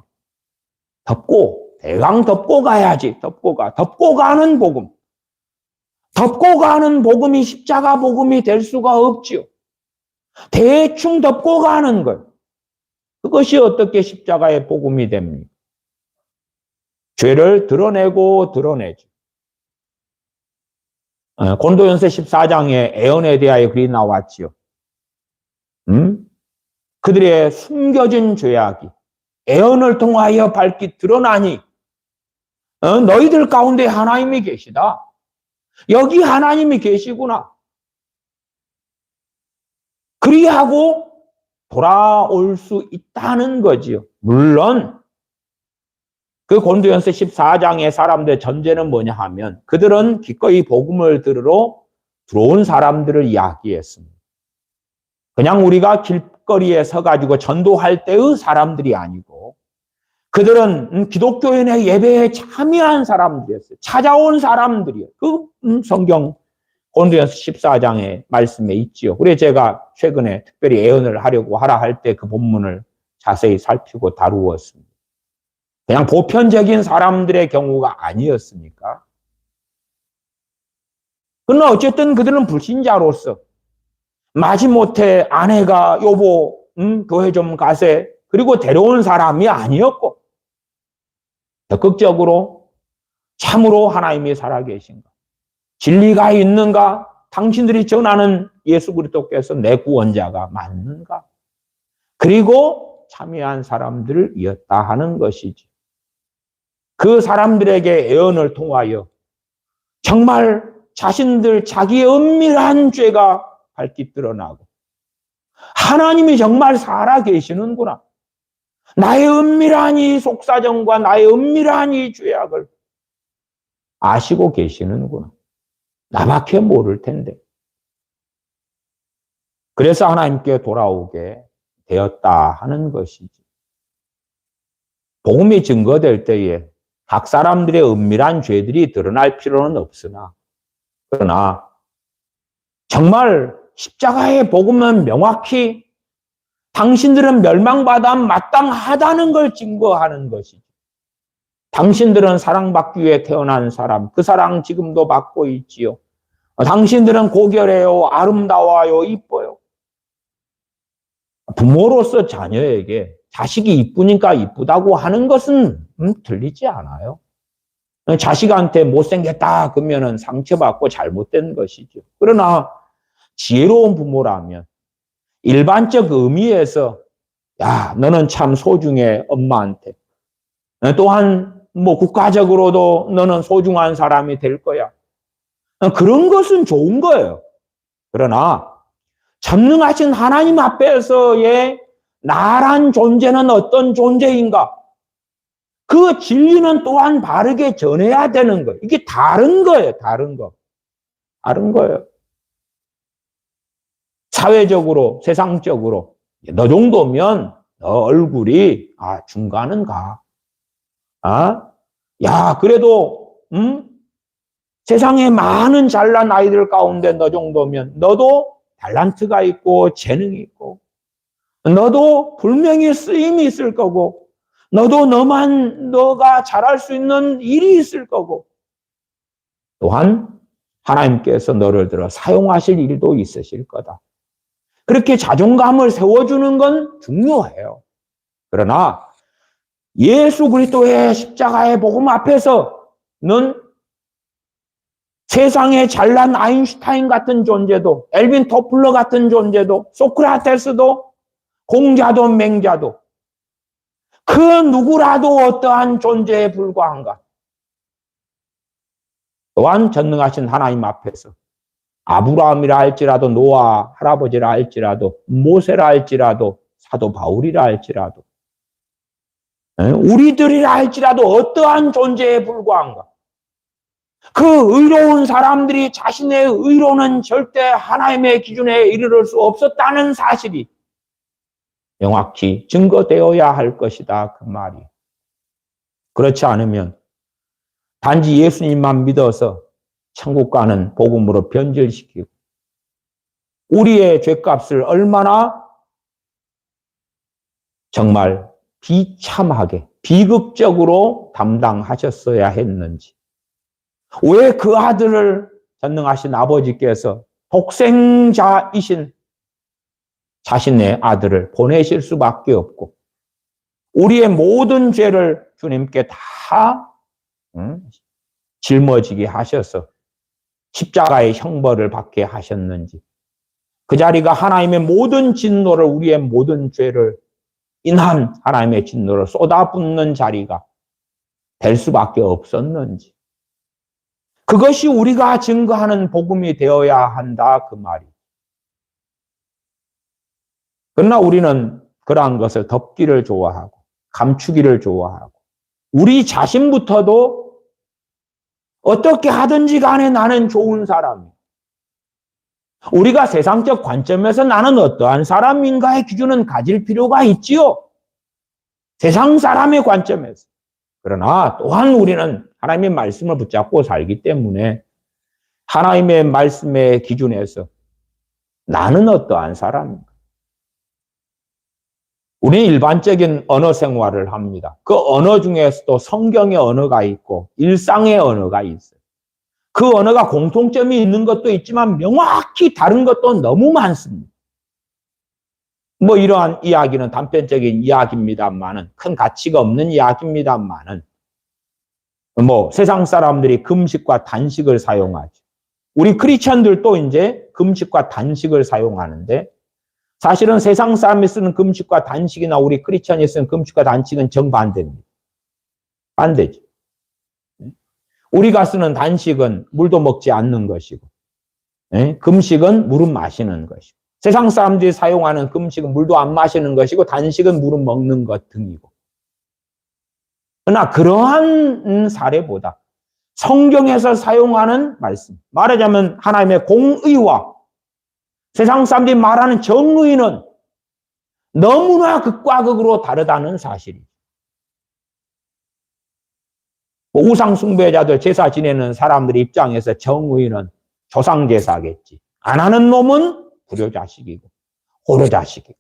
덮고 대강 덮고 가야지. 덮고 가는 복음. 덮고 가는 복음이 십자가 복음이 될 수가 없지요. 대충 덮고 가는 것. 그것이 어떻게 십자가의 복음이 됩니까? 죄를 드러내고 드러내죠. 고린도전서 14장에 애언에 대하여 글이 나왔지요. 그들의 숨겨진 죄악이 애언을 통하여 밝히 드러나니 너희들 가운데 하나님이 계시다. 여기 하나님이 계시구나. 그리하고 돌아올 수 있다는 거지요. 물론 그 고린도전서 14장의 사람들의 전제는 뭐냐 하면 그들은 기꺼이 복음을 들으러 들어온 사람들을 이야기했습니다. 그냥 우리가 길거리에 서가지고 전도할 때의 사람들이 아니고 그들은 기독교인의 예배에 참여한 사람들이었어요. 찾아온 사람들이에요. 그 성경 고린도전서 14장의 말씀에 있지요. 그래서 제가 최근에 특별히 예언을 하려고 하라 할 때 그 본문을 자세히 살피고 다루었습니다. 그냥 보편적인 사람들의 경우가 아니었으니까. 그러나 어쨌든 그들은 불신자로서 마지못해 아내가 여보 교회 좀 가세 그리고 데려온 사람이 아니었고 적극적으로 참으로 하나님이 살아계신가 진리가 있는가 당신들이 전하는 예수 그리스도께서 내 구원자가 맞는가 그리고 참여한 사람들이었다 하는 것이지. 그 사람들에게 예언을 통하여 정말 자신들 자기의 은밀한 죄가 밝히 드러나고 하나님이 정말 살아계시는구나. 나의 은밀한 이 속사정과 나의 은밀한 이 죄악을 아시고 계시는구나. 나밖에 모를 텐데. 그래서 하나님께 돌아오게 되었다 하는 것이지. 복음이 증거될 때에 각 사람들의 은밀한 죄들이 드러날 필요는 없으나 그러나 정말 십자가의 복음은 명확히 당신들은 멸망받아 마땅하다는 걸 증거하는 것이죠. 당신들은 사랑받기 위해 태어난 사람, 그 사랑 지금도 받고 있지요. 당신들은 고결해요, 아름다워요, 이뻐요. 부모로서 자녀에게 자식이 이쁘니까 이쁘다고 하는 것은 틀리지 않아요. 자식한테 못생겼다 그러면 상처받고 잘못된 것이죠. 그러나 지혜로운 부모라면 일반적 의미에서 야 너는 참 소중해 엄마한테. 또한 뭐 국가적으로도 너는 소중한 사람이 될 거야. 그런 것은 좋은 거예요. 그러나 전능하신 하나님 앞에서의 나란 존재는 어떤 존재인가? 그 진리는 또한 바르게 전해야 되는 거예요. 이게 다른 거예요. 다른 거. 다른 거예요. 사회적으로, 세상적으로 너 정도면 너 얼굴이 중간은 가. 야 그래도 세상에 많은 잘난 아이들 가운데 너 정도면 너도 탤런트가 있고 재능이 있고 너도 분명히 쓰임이 있을 거고 너도 너가 잘할 수 있는 일이 있을 거고 또한 하나님께서 너를 들어 사용하실 일도 있으실 거다. 그렇게 자존감을 세워주는 건 중요해요. 그러나 예수 그리스도의 십자가의 복음 앞에서는 세상에 잘난 아인슈타인 같은 존재도 엘빈 토플러 같은 존재도 소크라테스도 공자도 맹자도 그 누구라도 어떠한 존재에 불과한가. 또한 전능하신 하나님 앞에서 아브라함이라 할지라도 노아 할아버지라 할지라도 모세라 할지라도 사도 바울이라 할지라도 우리들이라 할지라도 어떠한 존재에 불과한가. 그 의로운 사람들이 자신의 의로는 절대 하나님의 기준에 이르를 수 없었다는 사실이 명확히 증거되어야 할 것이다. 그 말이. 그렇지 않으면 단지 예수님만 믿어서 천국 가는 복음으로 변질시키고 우리의 죄값을 얼마나 정말 비참하게 비극적으로 담당하셨어야 했는지, 왜 그 아들을 전능하신 아버지께서 독생자이신 자신의 아들을 보내실 수밖에 없고 우리의 모든 죄를 주님께 다 짊어지게 하셔서 십자가의 형벌을 받게 하셨는지, 그 자리가 하나님의 모든 진노를, 우리의 모든 죄를 인한 하나님의 진노를 쏟아붓는 자리가 될 수밖에 없었는지, 그것이 우리가 증거하는 복음이 되어야 한다. 그 말이. 그러나 우리는 그러한 것을 덮기를 좋아하고 감추기를 좋아하고 우리 자신부터도 어떻게 하든지 간에 나는 좋은 사람이야. 우리가 세상적 관점에서 나는 어떠한 사람인가의 기준은 가질 필요가 있지요. 세상 사람의 관점에서. 그러나 또한 우리는 하나님의 말씀을 붙잡고 살기 때문에 하나님의 말씀의 기준에서 나는 어떠한 사람인가. 우리는 일반적인 언어 생활을 합니다. 그 언어 중에서도 성경의 언어가 있고 일상의 언어가 있어요. 그 언어가 공통점이 있는 것도 있지만 명확히 다른 것도 너무 많습니다. 뭐 이러한 이야기는 단편적인 이야기입니다만은, 큰 가치가 없는 이야기입니다만은, 뭐 세상 사람들이 금식과 단식을 사용하죠. 우리 크리스천들도 이제 금식과 단식을 사용하는데, 사실은 세상 사람이 쓰는 금식과 단식이나 우리 크리스천이 쓰는 금식과 단식은 정반대입니다. 반대죠. 우리가 쓰는 단식은 물도 먹지 않는 것이고, 금식은 물은 마시는 것이고, 세상 사람들이 사용하는 금식은 물도 안 마시는 것이고, 단식은 물은 먹는 것 등이고. 그러나 그러한 사례보다 성경에서 사용하는 말씀, 말하자면 하나님의 공의와 세상 사람들이 말하는 정의는 너무나 극과 극으로 다르다는 사실이죠. 우상 숭배자들, 제사 지내는 사람들 입장에서 정의는 조상 제사겠지. 안 하는 놈은 불효자식이고 호로자식이고.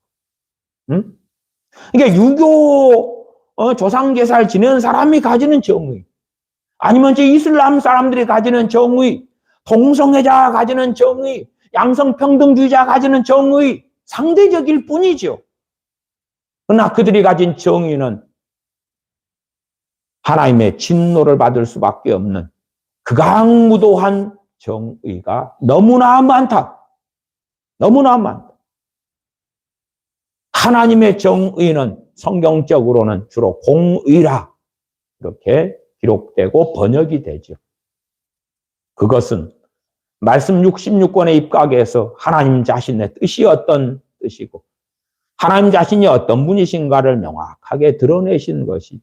응? 그러니까 유교 조상 제사를 지내는 사람이 가지는 정의, 아니면 이슬람 사람들이 가지는 정의, 동성애자가 가지는 정의, 양성평등주의자가 가지는 정의, 상대적일 뿐이죠. 그러나 그들이 가진 정의는 하나님의 진노를 받을 수밖에 없는 극악무도한 정의가 너무나 많다. 너무나 많다. 하나님의 정의는 성경적으로는 주로 공의라 이렇게 기록되고 번역이 되죠. 그것은 말씀 66권의 입각에서 하나님 자신의 뜻이 어떤 뜻이고 하나님 자신이 어떤 분이신가를 명확하게 드러내신 것이죠.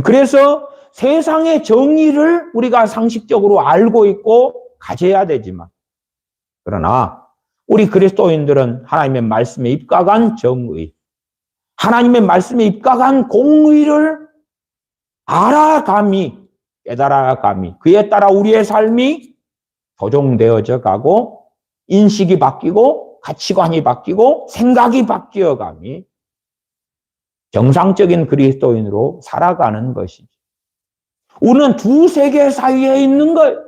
그래서 세상의 정의를 우리가 상식적으로 알고 있고 가져야 되지만, 그러나 우리 그리스도인들은 하나님의 말씀에 입각한 정의, 하나님의 말씀에 입각한 공의를 알아감이, 깨달아감이, 그에 따라 우리의 삶이 조종되어져 가고 인식이 바뀌고 가치관이 바뀌고 생각이 바뀌어감이 정상적인 그리스도인으로 살아가는 것이죠. 우리는 두 세계 사이에 있는 걸,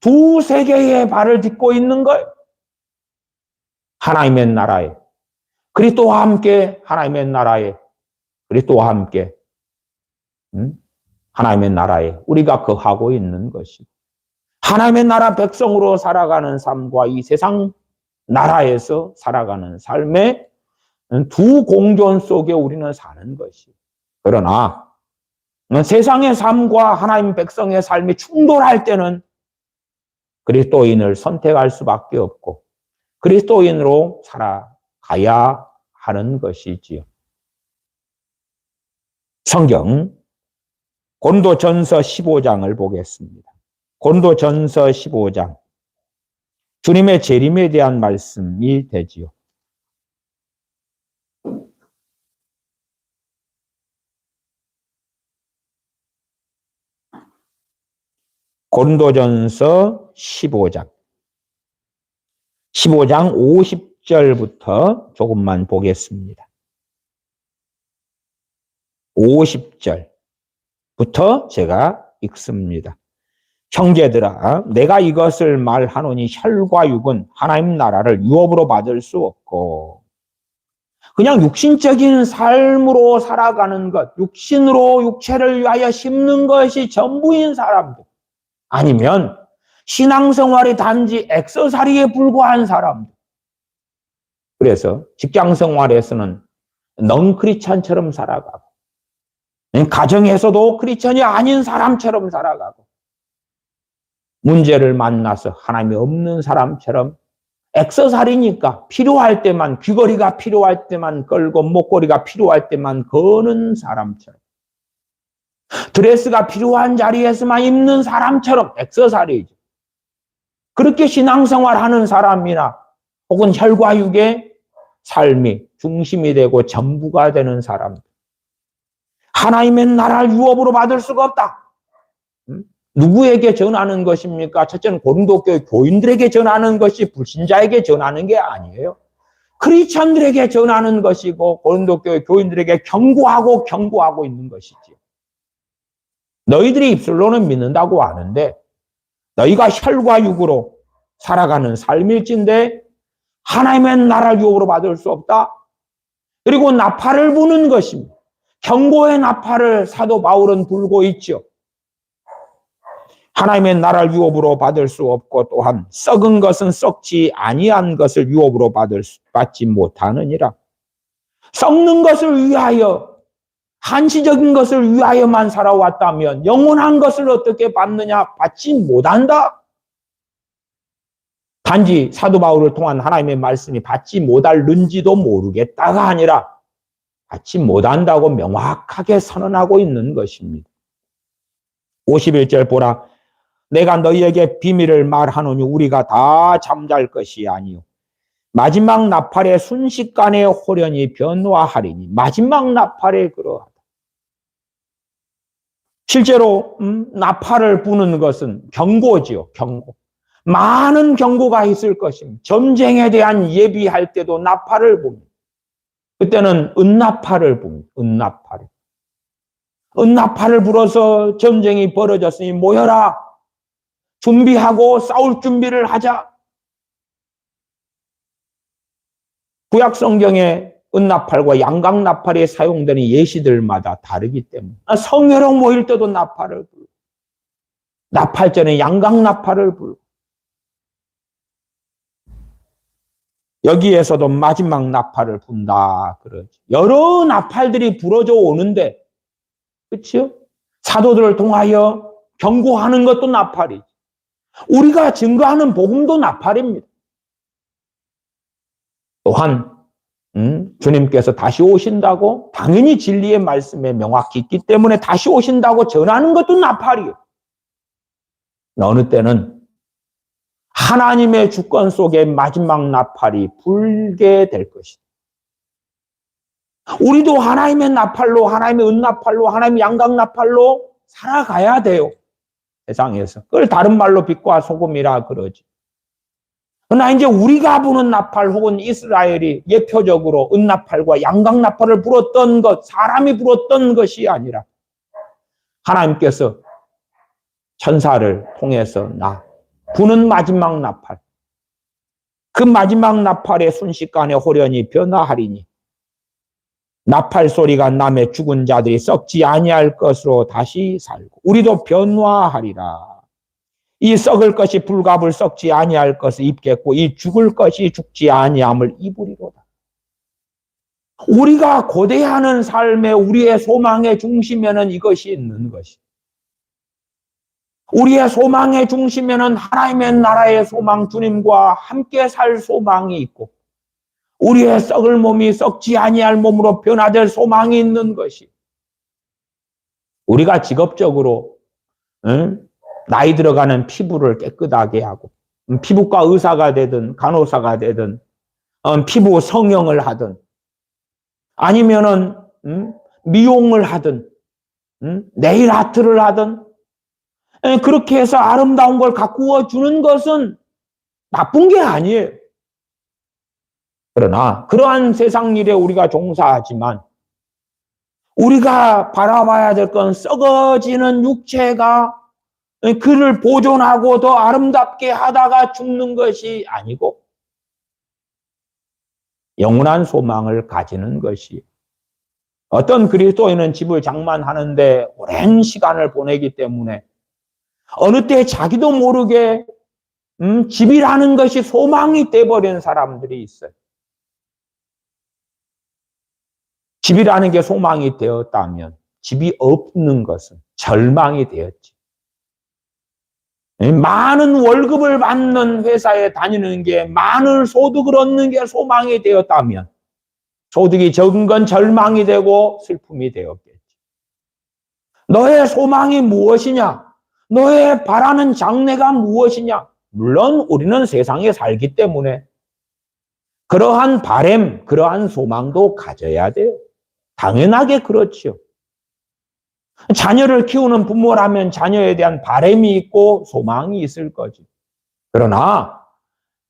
두 세계의 발을 딛고 있는 걸, 하나님의 나라에, 그리스도와 함께 하나님의 나라에, 그리스도와 함께 하나님의 나라에 우리가 거하고 있는 것이고, 하나님의 나라 백성으로 살아가는 삶과 이 세상 나라에서 살아가는 삶의 두 공존 속에 우리는 사는 것이. 그러나 세상의 삶과 하나님 백성의 삶이 충돌할 때는 그리스도인을 선택할 수밖에 없고 그리스도인으로 살아가야 하는 것이지요. 성경 고린도전서 15장을 보겠습니다. 고린도전서 15장, 주님의 재림에 대한 말씀이 되지요. 고린도전서 15장 50절부터 조금만 보겠습니다. 50절부터 제가 읽습니다. 형제들아, 내가 이것을 말하노니 혈과 육은 하나님 나라를 유업으로 받을 수 없고 그냥 육신적인 삶으로 살아가는 것, 육신으로 육체를 위하여 심는 것이 전부인 사람들, 아니면 신앙생활이 단지 액세서리에 불과한 사람들. 그래서 직장생활에서는 넌 크리스찬처럼 살아가고 가정에서도 크리스찬이 아닌 사람처럼 살아가고 문제를 만나서 하나님이 없는 사람처럼 액세서리니까 필요할 때만, 귀걸이가 필요할 때만 걸고 목걸이가 필요할 때만 거는 사람처럼, 드레스가 필요한 자리에서만 입는 사람처럼 액세서리죠. 그렇게 신앙생활하는 사람이나 혹은 혈과 육의 삶이 중심이 되고 전부가 되는 사람들, 하나님의 나라를 유업으로 받을 수가 없다. 누구에게 전하는 것입니까? 첫째는 고린도 교회 교인들에게 전하는 것이 불신자에게 전하는 게 아니에요. 크리스천들에게 전하는 것이고 고린도 교회 교인들에게 경고하고 있는 것이지. 너희들이 입술로는 믿는다고 하는데 너희가 혈과 육으로 살아가는 삶일진데 하나님의 나라를 유업으로 받을 수 없다. 그리고 나팔을 부는 것입니다. 경고의 나팔을 사도 바울은 불고 있죠. 하나님의 나라를 유업으로 받을 수 없고 또한 썩은 것은 썩지 아니한 것을 유업으로 받지 못하느니라. 썩는 것을 위하여, 한시적인 것을 위하여만 살아왔다면 영원한 것을 어떻게 받느냐? 받지 못한다. 단지 사도 바울을 통한 하나님의 말씀이 받지 못할는지도 모르겠다가 아니라 받지 못한다고 명확하게 선언하고 있는 것입니다. 51절 보라. 내가 너희에게 비밀을 말하노니 우리가 다 잠잘 것이 아니요 마지막 나팔의 순식간에 호련히 변화하리니. 마지막 나팔에 그러하다. 실제로 나팔을 부는 것은 경고지요. 경고. 많은 경고가 있을 것입니다. 전쟁에 대한 예비할 때도 나팔을 붑니다. 그때는 은나팔을 붑니다. 은나팔을 불어서 전쟁이 벌어졌으니 모여라. 준비하고 싸울 준비를 하자. 구약 성경에 은나팔과 양각나팔이 사용되는 예시들마다 다르기 때문에 성회로 모일 때도 나팔을 불고 나팔전에 양각나팔을 불고 여기에서도 마지막 나팔을 분다 그러죠. 여러 나팔들이 부러져 오는데 그렇죠? 사도들을 통하여 경고하는 것도 나팔이죠. 우리가 증거하는 복음도 나팔입니다. 또한 주님께서 다시 오신다고 당연히 진리의 말씀에 명확히 있기 때문에 다시 오신다고 전하는 것도 나팔이에요. 어느 때는 하나님의 주권 속에 마지막 나팔이 불게 될 것이다. 우리도 하나님의 나팔로, 하나님의 은나팔로, 하나님의 양각나팔로 살아가야 돼요. 세상에서. 그걸 다른 말로 빛과 소금이라 그러지. 그러나 이제 우리가 부는 나팔 혹은 이스라엘이 예표적으로 은나팔과 양각나팔을 불었던 것, 사람이 불었던 것이 아니라 하나님께서 천사를 통해서 부는 마지막 나팔. 그 마지막 나팔의 순식간에 호련히 변화하리니 나팔 소리가 남의 죽은 자들이 썩지 아니할 것으로 다시 살고 우리도 변화하리라. 이 썩을 것이 불갑을 썩지 아니할 것을 입겠고 이 죽을 것이 죽지 아니함을 입으리로다. 우리가 고대하는 삶의 우리의 소망의 중심에는 이것이 있는 것이. 우리의 소망의 중심에는 하나님의 나라의 소망, 주님과 함께 살 소망이 있고 우리의 썩을 몸이 썩지 아니할 몸으로 변화될 소망이 있는 것이. 우리가 직업적으로 나이 들어가는 피부를 깨끗하게 하고 피부과 의사가 되든 간호사가 되든 피부 성형을 하든 아니면은 미용을 하든 네일 아트를 하든 그렇게 해서 아름다운 걸 가꾸어 주는 것은 나쁜 게 아니에요. 그러나 그러한 세상 일에 우리가 종사하지만 우리가 바라봐야 될 건 썩어지는 육체가 그를 보존하고 더 아름답게 하다가 죽는 것이 아니고 영원한 소망을 가지는 것이. 어떤 그리스도인은 집을 장만하는데 오랜 시간을 보내기 때문에 어느 때 자기도 모르게 집이라는 것이 소망이 돼버린 사람들이 있어요. 집이라는 게 소망이 되었다면 집이 없는 것은 절망이 되었지. 많은 월급을 받는 회사에 다니는 게, 많은 소득을 얻는 게 소망이 되었다면 소득이 적은 건 절망이 되고 슬픔이 되었겠지. 너의 소망이 무엇이냐? 너의 바라는 장래가 무엇이냐? 물론 우리는 세상에 살기 때문에 그러한 바람, 그러한 소망도 가져야 돼요. 당연하게 그렇죠. 자녀를 키우는 부모라면 자녀에 대한 바람이 있고 소망이 있을 거지. 그러나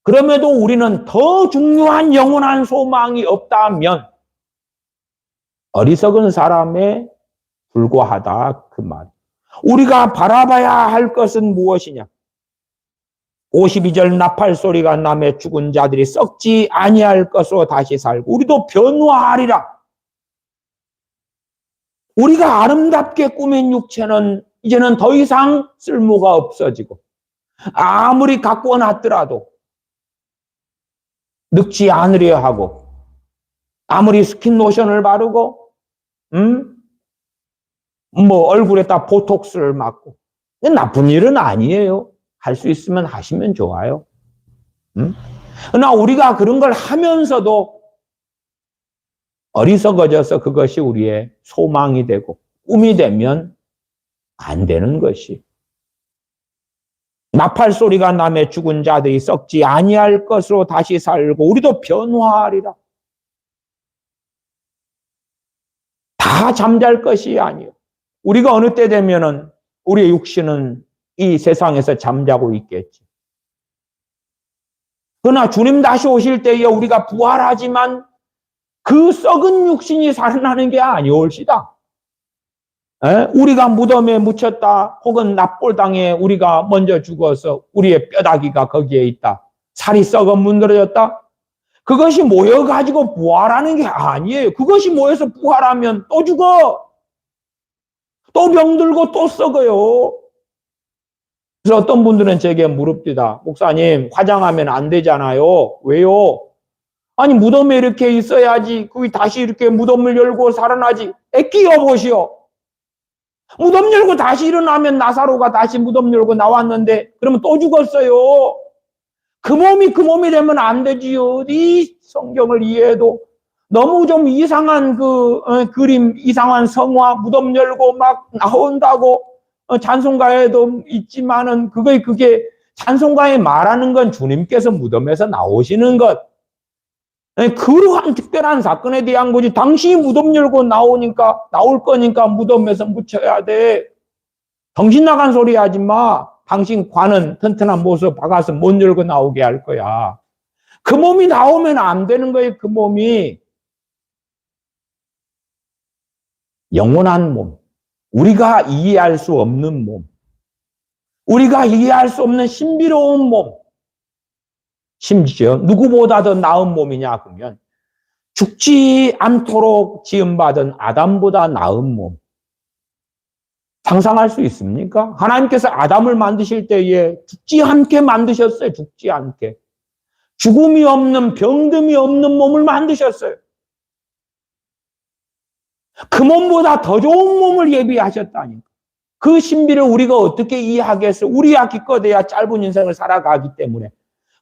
그럼에도 우리는 더 중요한 영원한 소망이 없다면 어리석은 사람에 불과하다 그 말. 우리가 바라봐야 할 것은 무엇이냐? 52절 나팔 소리가 나매 죽은 자들이 썩지 아니할 것으로 다시 살고 우리도 변화하리라. 우리가 아름답게 꾸민 육체는 이제는 더 이상 쓸모가 없어지고 아무리 가꾸어 놨더라도 늙지 않으려 하고 아무리 스킨 로션을 바르고 뭐 얼굴에다 보톡스를 맞고 나쁜 일은 아니에요. 할 수 있으면 하시면 좋아요. 그러나 우리가 그런 걸 하면서도 어리석어져서 그것이 우리의 소망이 되고 꿈이 되면 안 되는 것이. 나팔 소리가 나매 죽은 자들이 썩지 아니할 것으로 다시 살고 우리도 변화하리라. 다 잠잘 것이 아니요. 우리가 어느 때 되면은 우리의 육신은 이 세상에서 잠자고 있겠지. 그러나 주님 다시 오실 때에 우리가 부활하지만 그 썩은 육신이 살아나는 게 아니올시다. 우리가 무덤에 묻혔다 혹은 납골당에 우리가 먼저 죽어서 우리의 뼈다귀가 거기에 있다. 살이 썩어 문드러졌다. 그것이 모여가지고 부활하는 게 아니에요. 그것이 모여서 부활하면 또 죽어. 또 병들고 또 썩어요. 그래서 어떤 분들은 제게 물읍니다. 목사님, 화장하면 안 되잖아요. 왜요? 아니 무덤에 이렇게 있어야지 거기 다시 이렇게 무덤을 열고 살아나지. 끼어 보시오. 무덤 열고 다시 일어나면 나사로가 다시 무덤 열고 나왔는데 그러면 또 죽었어요. 그 몸이 되면 안 되지요. 이 성경을 이해해도 너무 좀 이상한 그림, 이상한 성화, 무덤 열고 막 나온다고 찬송가에도 있지만은 그게 찬송가에 말하는 건 주님께서 무덤에서 나오시는 것. 그러한 특별한 사건에 대한 거지. 당신이 무덤 열고 나올 거니까 무덤에서 묻혀야 돼. 정신 나간 소리 하지 마. 당신 관은 튼튼한 모습 박아서 못 열고 나오게 할 거야. 그 몸이 나오면 안 되는 거예요. 그 몸이. 영원한 몸. 우리가 이해할 수 없는 몸. 우리가 이해할 수 없는 신비로운 몸. 심지어 누구보다 더 나은 몸이냐 그러면 죽지 않도록 지음받은 아담보다 나은 몸. 상상할 수 있습니까? 하나님께서 아담을 만드실 때에 죽지 않게 만드셨어요. 죽지 않게. 죽음이 없는, 병듦이 없는 몸을 만드셨어요. 그 몸보다 더 좋은 몸을 예비하셨다니까. 그 신비를 우리가 어떻게 이해하겠어요? 우리야 기껏해야 짧은 인생을 살아가기 때문에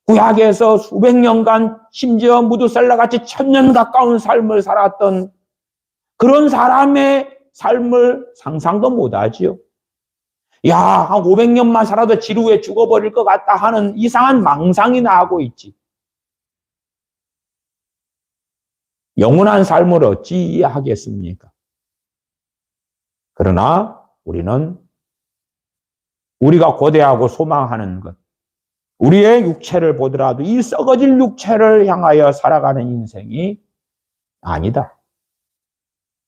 구약에서 수백 년간 심지어 무두살라같이 1000년 가까운 삶을 살았던 그런 사람의 삶을 상상도 못하지요. 야, 한 500년만 살아도 지루해 죽어버릴 것 같다 하는 이상한 망상이나 하고 있지. 영원한 삶을 어찌 이해하겠습니까? 그러나 우리는 우리가 고대하고 소망하는 것, 우리의 육체를 보더라도 이 썩어질 육체를 향하여 살아가는 인생이 아니다.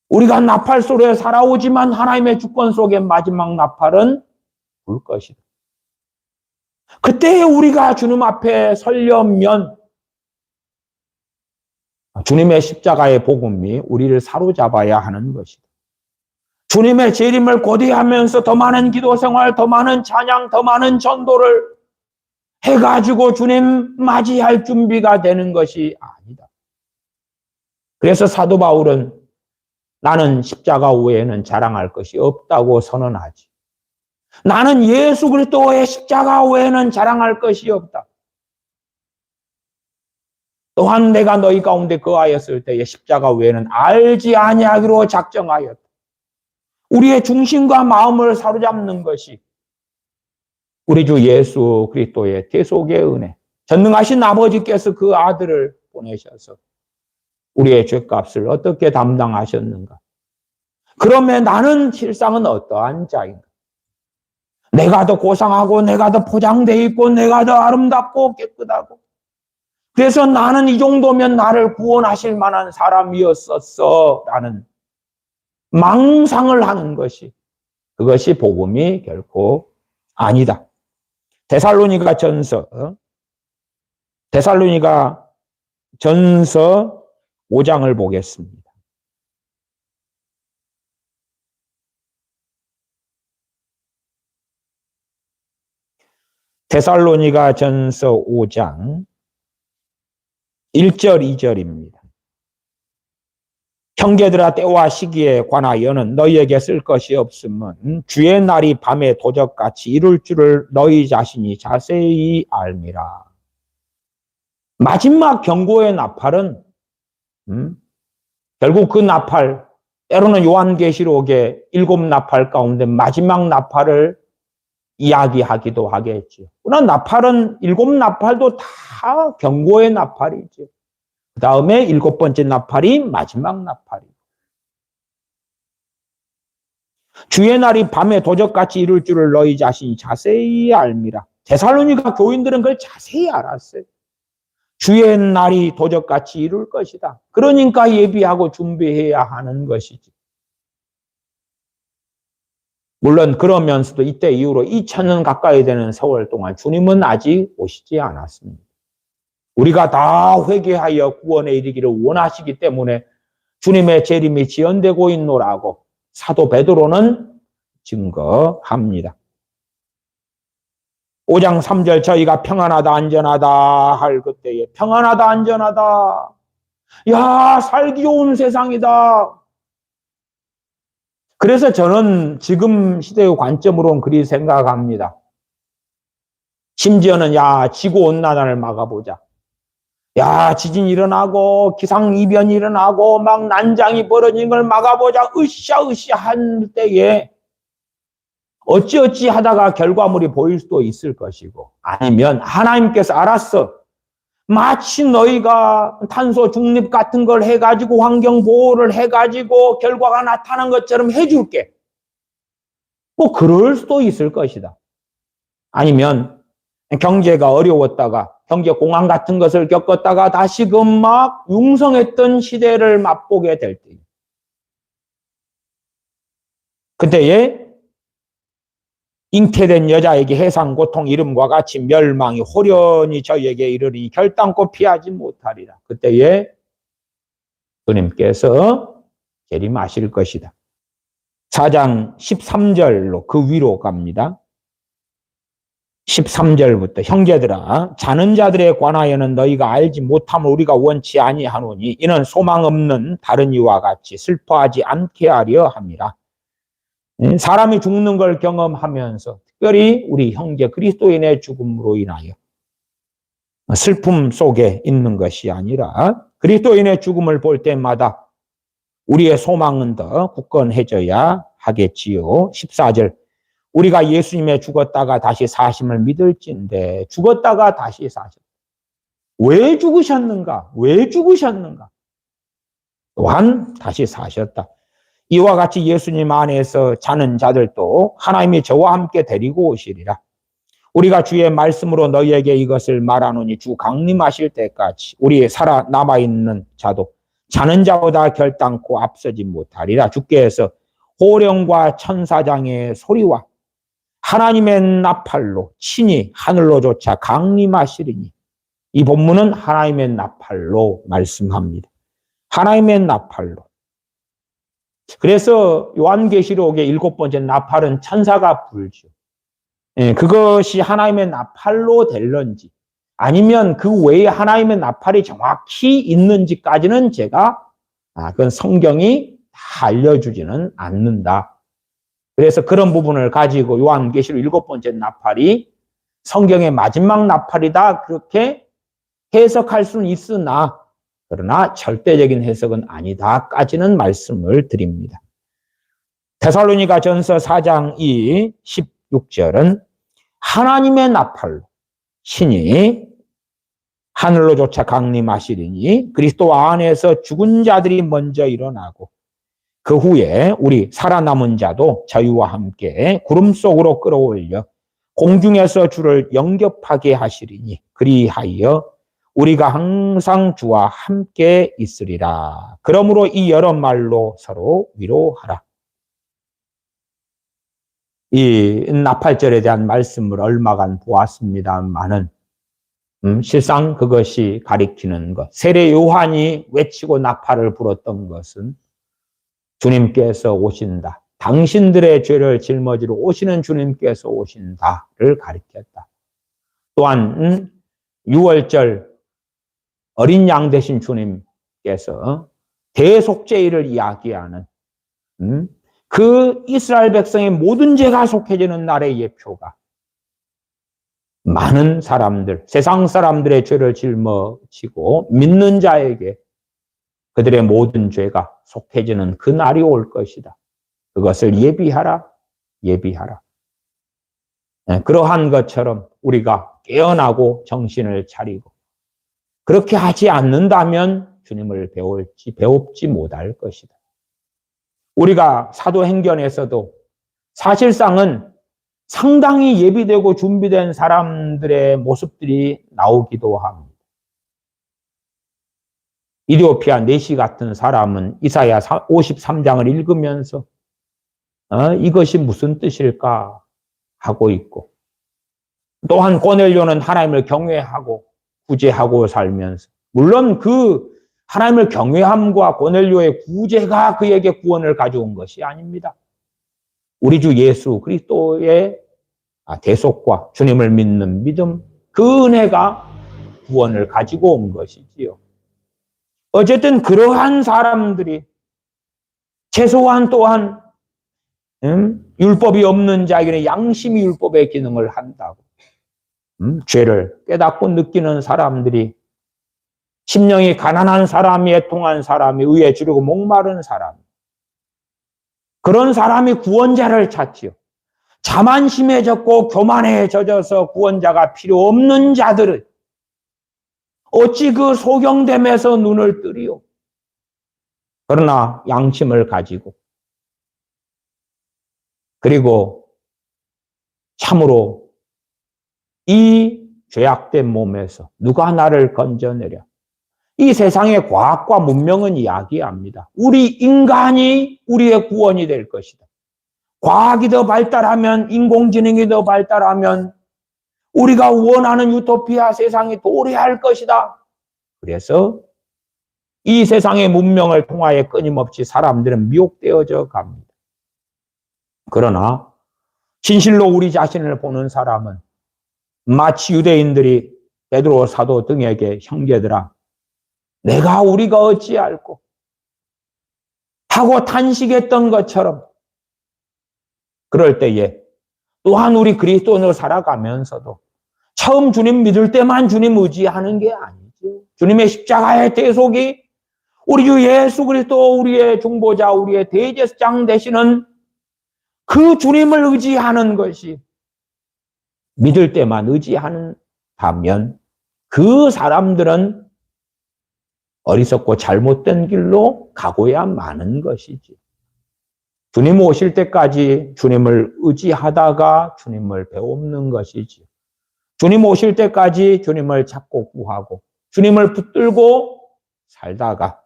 우리가 나팔 소리에 살아오지만 하나님의 주권 속의 마지막 나팔은 불 것이다. 그때 우리가 주님 앞에 서려면 주님의 십자가의 복음이 우리를 사로잡아야 하는 것이다. 주님의 재림을 고대하면서 더 많은 기도 생활, 더 많은 찬양, 더 많은 전도를 해가지고 주님 맞이할 준비가 되는 것이 아니다. 그래서 사도 바울은 나는 십자가 외에는 자랑할 것이 없다고 선언하지. 나는 예수 그리스도의 십자가 외에는 자랑할 것이 없다. 또한 내가 너희 가운데 거하였을 때에 십자가 외에는 알지 아니하기로 작정하였다. 우리의 중심과 마음을 사로잡는 것이 우리 주 예수 그리스도의 대속의 은혜, 전능하신 아버지께서 그 아들을 보내셔서 우리의 죄값을 어떻게 담당하셨는가? 그러면 나는 실상은 어떠한 자인가? 내가 더 고상하고 내가 더 포장되어 있고 내가 더 아름답고 깨끗하고 그래서 나는 이 정도면 나를 구원하실 만한 사람이었었어 라는 망상을 하는 것이 그것이 복음이 결코 아니다. 데살로니가 전서 5장을 보겠습니다. 데살로니가 전서 5장 1절 2절입니다. 형제들아 때와 시기에 관하여는 너희에게 쓸 것이 없으면 주의 날이 밤에 도적같이 이룰 줄을 너희 자신이 자세히 알미라. 마지막 경고의 나팔은 결국 그 나팔, 때로는 요한계시록의 7나팔 가운데 마지막 나팔을 이야기하기도 하겠죠. 그러나 나팔은 7나팔도 다 경고의 나팔이죠. 그 다음에 7번째 나팔이 마지막 나팔이에요. 주의 날이 밤에 도적같이 이룰 줄을 너희 자신이 자세히 알미라. 데살로니가 교인들은 그걸 자세히 알았어요. 주의 날이 도적같이 이룰 것이다. 그러니까 예비하고 준비해야 하는 것이지. 물론 그러면서도 이때 이후로 2000년 가까이 되는 세월 동안 주님은 아직 오시지 않았습니다. 우리가 다 회개하여 구원에 이르기를 원하시기 때문에 주님의 재림이 지연되고 있노라고 사도 베드로는 증거합니다. 5장 3절 저희가 평안하다 안전하다 할 그때에 평안하다 안전하다. 야 살기 좋은 세상이다. 그래서 저는 지금 시대의 관점으로는 그리 생각합니다. 심지어는 야 지구온난화를 막아보자. 야 지진이 일어나고 기상이변이 일어나고 막 난장이 벌어지는 걸 막아보자. 으쌰으쌰 한 때에 어찌어찌 하다가 결과물이 보일 수도 있을 것이고 아니면 하나님께서 알았어. 마치 너희가 탄소 중립 같은 걸 해가지고 환경 보호를 해가지고 결과가 나타난 것처럼 해줄게. 뭐 그럴 수도 있을 것이다. 아니면 경제가 어려웠다가 경제 공황 같은 것을 겪었다가 다시금 막 융성했던 시대를 맛보게 될 때 그때에 잉태된 여자에게 해상 고통 이름과 같이 멸망이 호련히 저희에게 이르니 결단코 피하지 못하리라. 그때에 주님께서 재림하실 것이다. 4장 13절로 그 위로 갑니다. 13절부터 형제들아 자는 자들에 관하여는 너희가 알지 못함을 우리가 원치 아니하노니 이는 소망 없는 다른 이와 같이 슬퍼하지 않게 하려 함이라. 사람이 죽는 걸 경험하면서 특별히 우리 형제 그리스도인의 죽음으로 인하여 슬픔 속에 있는 것이 아니라 그리스도인의 죽음을 볼 때마다 우리의 소망은 더 굳건해져야 하겠지요. 14절 우리가 예수님의 죽었다가 다시 사심을 믿을진데 죽었다가 다시 사셨다. 왜 죽으셨는가? 왜 죽으셨는가? 또한 다시 사셨다. 이와 같이 예수님 안에서 자는 자들도 하나님이 저와 함께 데리고 오시리라. 우리가 주의 말씀으로 너희에게 이것을 말하노니 주 강림하실 때까지 우리 살아남아있는 자도 자는 자보다 결단코 앞서지 못하리라. 주께서 호령과 천사장의 소리와 하나님의 나팔로 친히 하늘로조차 강림하시리니, 이 본문은 하나님의 나팔로 말씀합니다. 하나님의 나팔로. 그래서 요한계시록의 7번째 나팔은 천사가 불죠. 그것이 하나님의 나팔로 될런지 아니면 그 외에 하나님의 나팔이 정확히 있는지까지는 제가 그건 성경이 다 알려주지는 않는다. 그래서 그런 부분을 가지고 요한계시록 7번째 나팔이 성경의 마지막 나팔이다 그렇게 해석할 수는 있으나 그러나 절대적인 해석은 아니다까지는 말씀을 드립니다. 데살로니가 전서 4장 2 16절은 하나님의 나팔로 신이 하늘로조차 강림하시리니 그리스도 안에서 죽은 자들이 먼저 일어나고 그 후에 우리 살아남은 자도 저희와 함께 구름 속으로 끌어올려 공중에서 주를 영접하게 하시리니 그리하여 우리가 항상 주와 함께 있으리라. 그러므로 이 여러 말로 서로 위로하라. 이 나팔절에 대한 말씀을 얼마간 보았습니다만은 실상 그것이 가리키는 것, 세례 요한이 외치고 나팔을 불었던 것은 주님께서 오신다, 당신들의 죄를 짊어지러 오시는 주님께서 오신다를 가리켰다. 또한 6월절 어린 양 되신 주님께서 대속죄일을 이야기하는 그 이스라엘 백성의 모든 죄가 속해지는 날의 예표가 많은 사람들, 세상 사람들의 죄를 짊어지고 믿는 자에게 그들의 모든 죄가 속해지는 그 날이 올 것이다. 그것을 예비하라, 예비하라. 그러한 것처럼 우리가 깨어나고 정신을 차리고 그렇게 하지 않는다면 주님을 배웁지 못할 것이다. 우리가 사도행전에서도 사실상은 상당히 예비되고 준비된 사람들의 모습들이 나오기도 합니다. 이디오피아 네시 같은 사람은 이사야 53장을 읽으면서 이것이 무슨 뜻일까 하고 있고, 또한 고넬료는 하나님을 경외하고 구제하고 살면서, 물론 그 하나님을 경외함과 고넬료의 구제가 그에게 구원을 가져온 것이 아닙니다. 우리 주 예수 그리스도의 대속과 주님을 믿는 믿음, 그 은혜가 구원을 가지고 온 것이지요. 어쨌든 그러한 사람들이 최소한 또한 율법이 없는 자에게는 양심이 율법의 기능을 한다고, 죄를 깨닫고 느끼는 사람들이, 심령이 가난한 사람이, 애통한 사람이, 의에 주려고 목마른 사람, 그런 사람이 구원자를 찾지요. 자만심에 젖고 교만에 젖어서 구원자가 필요 없는 자들을 어찌 그 소경됨에서 눈을 뜨리요. 그러나 양심을 가지고, 그리고 참으로 이 죄악된 몸에서 누가 나를 건져내려. 이 세상의 과학과 문명은 이야기합니다. 우리 인간이 우리의 구원이 될 것이다. 과학이 더 발달하면, 인공지능이 더 발달하면 우리가 원하는 유토피아 세상이 도래할 것이다. 그래서 이 세상의 문명을 통하여 끊임없이 사람들은 미혹되어져 갑니다. 그러나 진실로 우리 자신을 보는 사람은 마치 유대인들이 베드로 사도 등에게 형제들아 우리가 어찌 알고 하고 탄식했던 것처럼, 그럴 때에 또한 우리 그리스도인으로 살아가면서도 처음 주님 믿을 때만 주님 의지하는 게 아니죠. 주님의 십자가의 대속이 우리 주 예수 그리스도, 우리의 중보자, 우리의 대제사장 되시는 그 주님을 의지하는 것이, 믿을 때만 의지한다면 그 사람들은 어리석고 잘못된 길로 가고야 마는 것이지. 주님 오실 때까지 주님을 의지하다가 주님을 배웁는 것이지요. 주님 오실 때까지 주님을 찾고 구하고 주님을 붙들고 살다가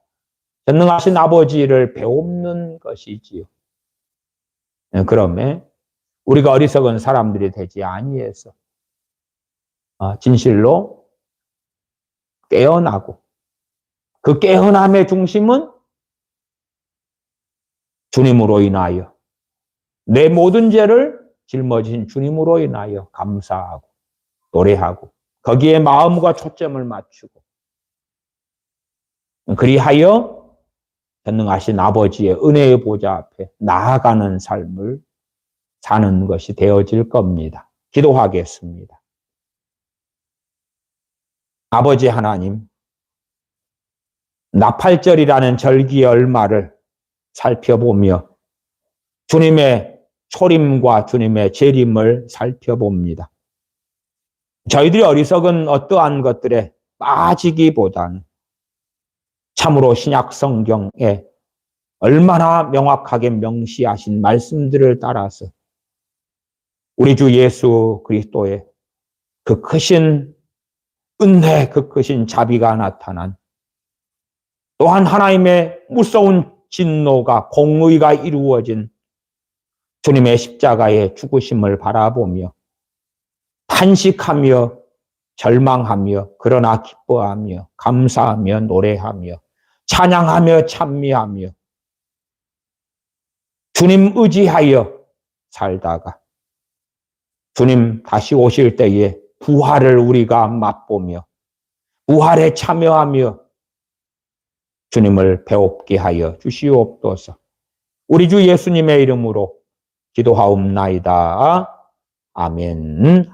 전능하신 아버지를 배웁는 것이지요. 그러면 우리가 어리석은 사람들이 되지 아니해서 진실로 깨어나고 그 깨어남의 중심은 주님으로 인하여 내 모든 죄를 짊어진 주님으로 인하여 감사하고 노래하고 거기에 마음과 초점을 맞추고 그리하여 전능하신 아버지의 은혜의 보좌 앞에 나아가는 삶을 사는 것이 되어질 겁니다. 기도하겠습니다. 아버지 하나님, 나팔절이라는 절기의 얼마를 살펴보며 주님의 초림과 주님의 재림을 살펴봅니다. 저희들이 어리석은 어떠한 것들에 빠지기보다는 참으로 신약 성경에 얼마나 명확하게 명시하신 말씀들을 따라서 우리 주 예수 그리스도의 그 크신 은혜, 그 크신 자비가 나타난 또한 하나님의 무서운 진노가 공의가 이루어진 주님의 십자가의 죽으심을 바라보며 탄식하며 절망하며 그러나 기뻐하며 감사하며 노래하며 찬양하며 찬미하며 주님 의지하여 살다가 주님 다시 오실 때에 부활을 우리가 맛보며 부활에 참여하며 주님을 배웁게 하여 주시옵소서. 우리 주 예수님의 이름으로 기도하옵나이다. 아멘.